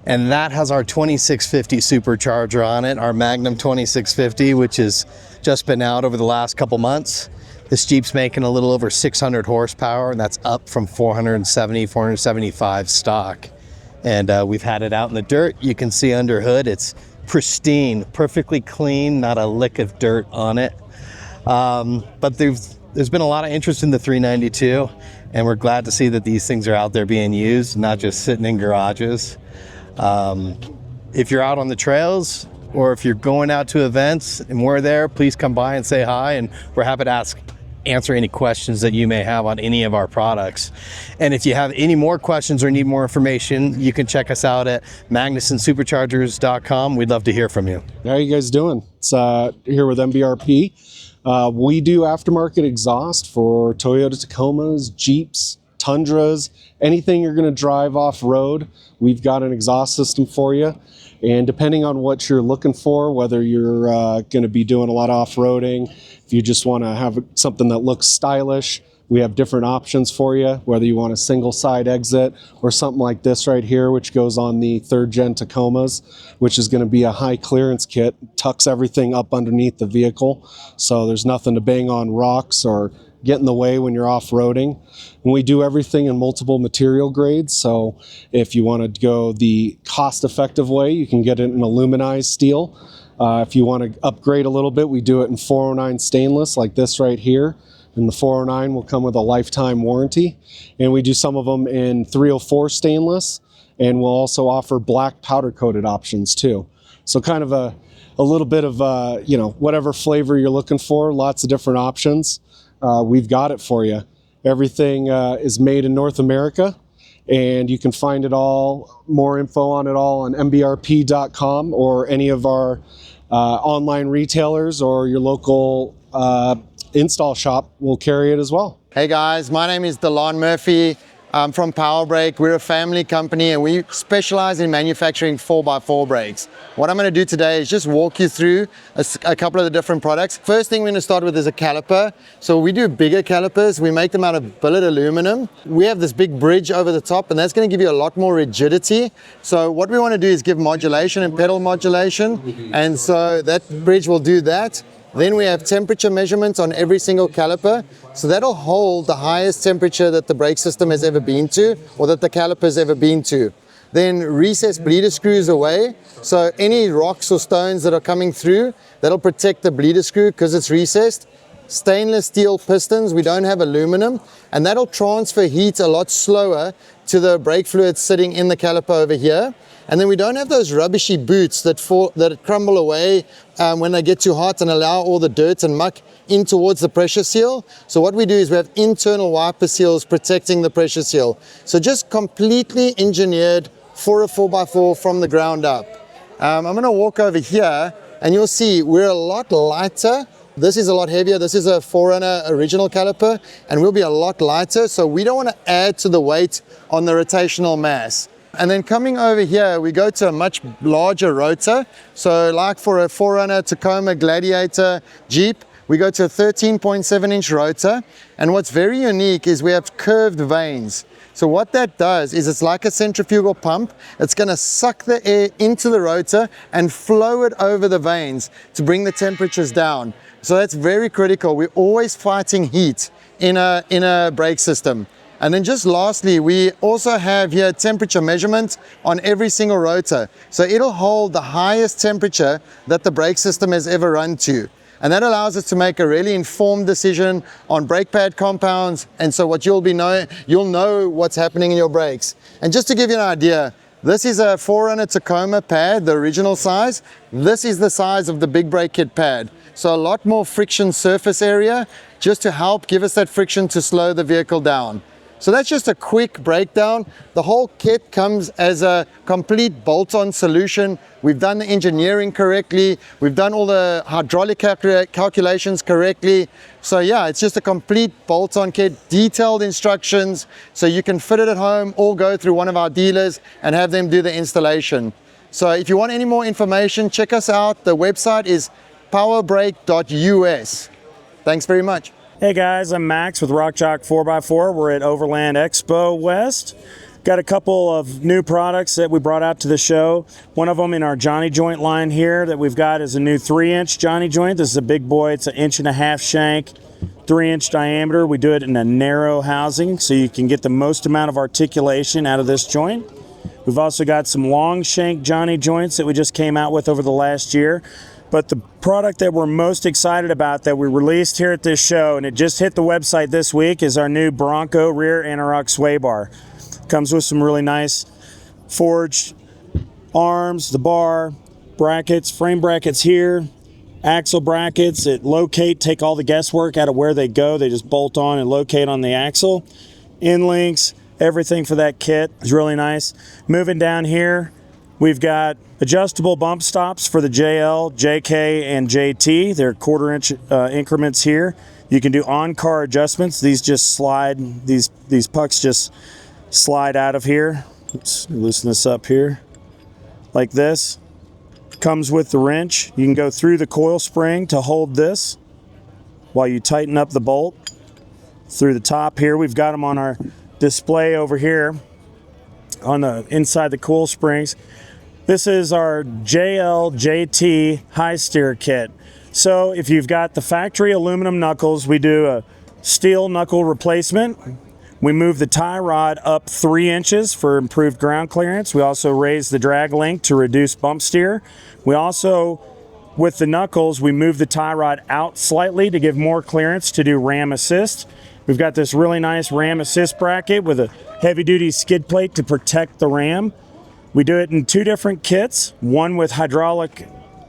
And that has our 2650 supercharger on it, our Magnum 2650, which has just been out over the last couple months. This Jeep's making a little over 600 horsepower, and that's up from 470, 475 stock. And we've had it out in the dirt. You can see under hood, it's pristine, perfectly clean, not a lick of dirt on it. But there's been a lot of interest in the 392, and we're glad to see that these things are out there being used, not just sitting in garages. If you're out on the trails, or if you're going out to events and we're there, please come by and say hi, and we're happy to answer any questions that you may have on any of our products. And if you have any more questions or need more information, you can check us out at MagnusonSuperchargers.com. We'd love to hear from you. How are you guys doing? It's here with MBRP. We do aftermarket exhaust for Toyota Tacomas, Jeeps, Tundras, anything you're going to drive off-road. We've got an exhaust system for you. And depending on what you're looking for, whether you're going to be doing a lot of off-roading, if you just want to have something that looks stylish, we have different options for you, whether you want a single side exit or something like this right here, which goes on the 3rd gen Tacomas, which is going to be a high clearance kit, tucks everything up underneath the vehicle. So there's nothing to bang on rocks or get in the way when you're off-roading. And we do everything in multiple material grades, so if you want to go the cost-effective way, you can get it in aluminized steel. If you want to upgrade a little bit, we do it in 409 stainless like this right here, and the 409 will come with a lifetime warranty. And we do some of them in 304 stainless, and we'll also offer black powder-coated options too. So kind of a little bit of whatever flavor you're looking for, lots of different options. We've got it for you. Everything is made in North America, and you can find it all, more info on it all on MBRP.com or any of our online retailers, or your local install shop will carry it as well. Hey guys, my name is Delon Murphy. I'm from Power Brake. We're a family company and we specialize in manufacturing 4x4 brakes. What I'm going to do today is just walk you through a couple of the different products. First thing we're going to start with is a caliper. So we do bigger calipers. We make them out of billet aluminum. We have this big bridge over the top, and that's going to give you a lot more rigidity. So what we want to do is give modulation and pedal modulation. And so that bridge will do that. Then we have temperature measurements on every single caliper. So that'll hold the highest temperature that the brake system has ever been to, or that the caliper has ever been to. Then recessed bleeder screws away. So any rocks or stones that are coming through, that'll protect the bleeder screw because it's recessed. Stainless steel pistons, we don't have aluminum, and that'll transfer heat a lot slower to the brake fluid sitting in the caliper over here. And then we don't have those rubbishy boots that crumble away when they get too hot and allow all the dirt and muck in towards the pressure seal. So what we do is we have internal wiper seals protecting the pressure seal. So just completely engineered for a 4x4 from the ground up. I'm going to walk over here and you'll see we're a lot lighter. This is a lot heavier. This is a 4Runner original caliper, and we'll be a lot lighter. So we don't want to add to the weight on the rotational mass. And then coming over here, we go to a much larger rotor. So like for a 4Runner, Tacoma, Gladiator, Jeep, we go to a 13.7 inch rotor. And what's very unique is we have curved vanes. So what that does is it's like a centrifugal pump. It's going to suck the air into the rotor and flow it over the vanes to bring the temperatures down. So that's very critical. We're always fighting heat in a brake system. And then just lastly, we also have here temperature measurement on every single rotor. So it'll hold the highest temperature that the brake system has ever run to. And that allows us to make a really informed decision on brake pad compounds. And so what you'll know what's happening in your brakes. And just to give you an idea, this is a 4Runner Tacoma pad, the original size. This is the size of the big brake kit pad. So a lot more friction surface area just to help give us that friction to slow the vehicle down. So that's just a quick breakdown. The whole kit comes as a complete bolt-on solution. We've done the engineering correctly. We've done all the hydraulic calculations correctly. So yeah, it's just a complete bolt-on kit, detailed instructions, so you can fit it at home or go through one of our dealers and have them do the installation. So if you want any more information, check us out. The website is powerbrake.us. Thanks very much. Hey guys, I'm Max with Rock Jock 4x4. We're at Overland Expo West. Got a couple of new products that we brought out to the show. One of them in our Johnny joint line here that we've got is a new 3-inch Johnny joint. This is a big boy. It's an 1.5 inch shank, 3-inch diameter. We do it in a narrow housing so you can get the most amount of articulation out of this joint. We've also got some long shank Johnny joints that we just came out with over the last year. But the product that we're most excited about that we released here at this show, and it just hit the website this week, is our new Bronco rear anti-rock sway bar. Comes with some really nice forged arms, the bar, brackets, frame brackets here, axle brackets that locate, take all the guesswork out of where they go. They just bolt on and locate on the axle. End links, everything for that kit is really nice. Moving down here, we've got adjustable bump stops for the JL, JK, and JT. They're 1/4 inch increments here. You can do on-car adjustments. These just slide, these pucks just slide out of here. Let's loosen this up here. Like this. Comes with the wrench. You can go through the coil spring to hold this while you tighten up the bolt. Through the top here, we've got them on our display over here on the inside the coil springs. This is our JL JT high steer kit. So if you've got the factory aluminum knuckles, we do a steel knuckle replacement. We move the tie rod up 3 inches for improved ground clearance. We also raise the drag length to reduce bump steer. We also, with the knuckles, we move the tie rod out slightly to give more clearance to do ram assist. We've got this really nice ram assist bracket with a heavy duty skid plate to protect the ram. We do it in 2 different kits, one with hydraulic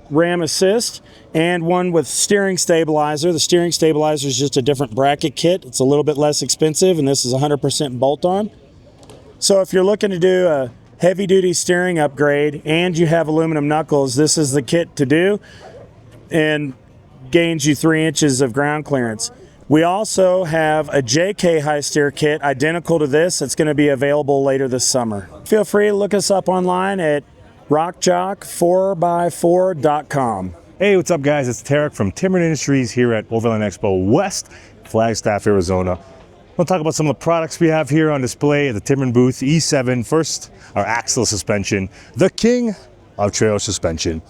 ram assist and one with steering stabilizer. The steering stabilizer is just a different bracket kit. It's a little bit less expensive, and this is 100% bolt-on. So if you're looking to do a heavy-duty steering upgrade and you have aluminum knuckles, this is the kit to do and gains you 3 inches of ground clearance. We also have a JK high steer kit identical to this that's going to be available later this summer. Feel free to look us up online at rockjock4x4.com. Hey, what's up guys? It's Torq from Timbren Industries here at Overland Expo West, Flagstaff, Arizona. We'll talk about some of the products we have here on display at the Timbren booth. E7, first, our axle suspension, the king of trail suspension.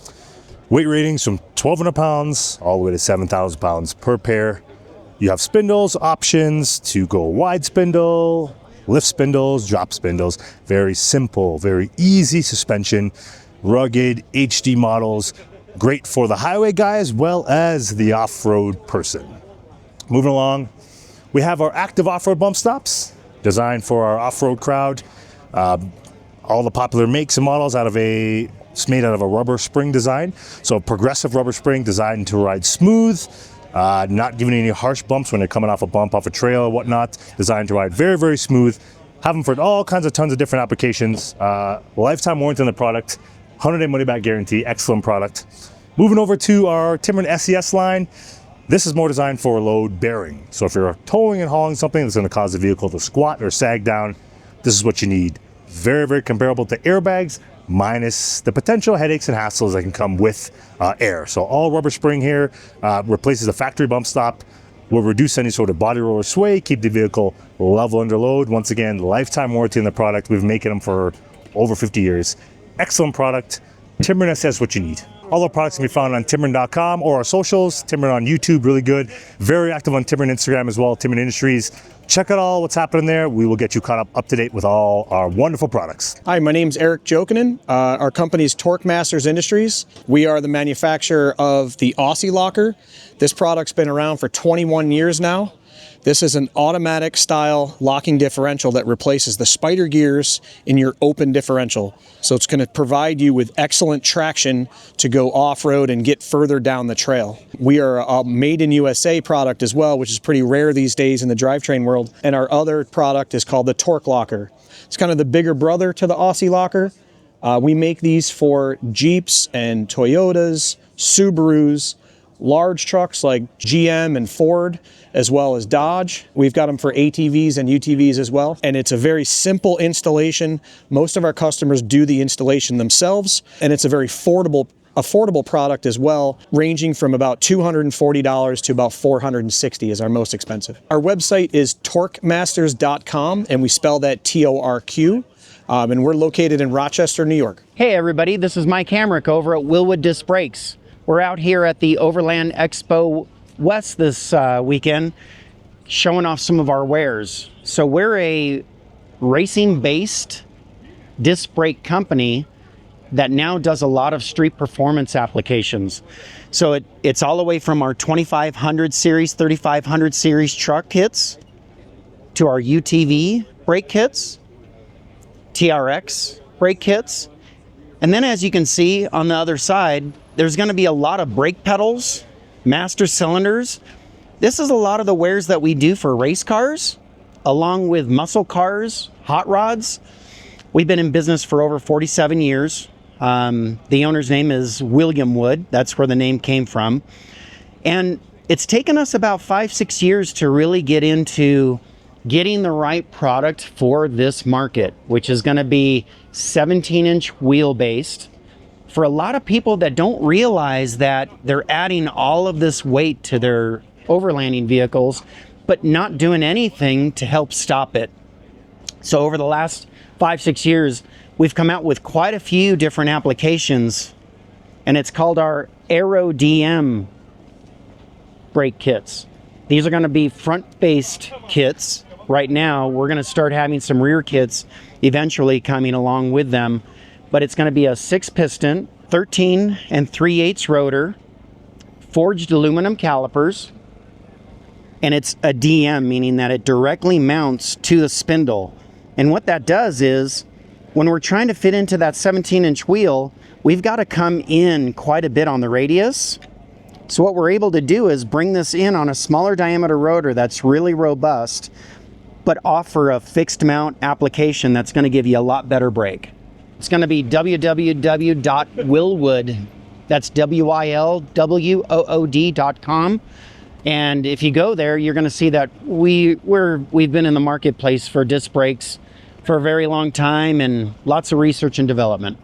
Weight ratings from 1,200 pounds all the way to 7,000 pounds per pair. You have spindles, options to go wide spindle, lift spindles, drop spindles. Very simple, very easy suspension, rugged HD models, great for the highway guy as well as the off-road person. Moving along, we have our active off-road bump stops, designed for our off-road crowd. All the popular makes and models it's made out of a rubber spring design. So progressive rubber spring designed to ride smooth, not giving any harsh bumps when they're coming off a bump, off a trail or whatnot. Designed to ride very, very smooth. Have them for all kinds of tons of different applications. Lifetime warranty on the product. 100-day money-back guarantee. Excellent product. Moving over to our Timbren SES line. This is more designed for load bearing. So if you're towing and hauling something that's going to cause the vehicle to squat or sag down, this is what you need. Very, very comparable to airbags, minus the potential headaches and hassles that can come with air. So all rubber spring here replaces the factory bump stop, will reduce any sort of body roll or sway, keep the vehicle level under load. Once again, lifetime warranty on the product. We've been making them for over 50 years. Excellent product. Timbren SS, what you need. All our products can be found on Timbren.com or our socials. Timbren on YouTube, really good. Very active on Timbren Instagram as well, Timbren Industries. Check out all what's happening there. We will get you caught up to date with all our wonderful products. Hi, my name's Eric Jokinen. Our company is Torq Masters Industries. We are the manufacturer of the Aussie Locker. This product's been around for 21 years now. This is an automatic style locking differential that replaces the spider gears in your open differential. So it's going to provide you with excellent traction to go off-road and get further down the trail. We are a made in USA product as well, which is pretty rare these days in the drivetrain world. And our other product is called the Torq Locker. It's kind of the bigger brother to the Aussie Locker. We make these for Jeeps and Toyotas, Subarus, large trucks like GM and Ford, as well as Dodge. We've got them for ATVs and UTVs as well. And it's a very simple installation. Most of our customers do the installation themselves, and it's a very affordable product as well, ranging from about $240 to about $460 is our most expensive. Our website is torqmasters.com, and we spell that TORQ. And we're located in Rochester, New York. Hey everybody, this is Mike Hamrick over at Wilwood Disc Brakes. We're out here at the Overland Expo West this weekend, showing off some of our wares. So we're a racing-based disc brake company that now does a lot of street performance applications. So it's all the way from our 2500 series, 3500 series truck kits, to our UTV brake kits, TRX brake kits. And then as you can see on the other side, there's going to be a lot of brake pedals, master cylinders. This is a lot of the wares that we do for race cars, along with muscle cars, hot rods. We've been in business for over 47 years. The owner's name is William Wood. That's where the name came from. And it's taken us about 5-6 years to really get into getting the right product for this market, which is going to be 17-inch wheel-based. For a lot of people that don't realize that they're adding all of this weight to their overlanding vehicles, but not doing anything to help stop it. So over the last 5-6 years, we've come out with quite a few different applications, and it's called our Aero DM brake kits. These are going to be front-based kits. Right now, we're going to start having some rear kits eventually coming along with them. But it's going to be a 6-piston, 13 3/8 rotor, forged aluminum calipers, and it's a DM, meaning that it directly mounts to the spindle. And what that does is, when we're trying to fit into that 17-inch wheel, we've got to come in quite a bit on the radius. So what we're able to do is bring this in on a smaller diameter rotor that's really robust, but offer a fixed mount application that's going to give you a lot better brake. It's going to be www.wilwood, that's WILWOOD.com. And if you go there, you're going to see that we've been in the marketplace for disc brakes for a very long time, and lots of research and development.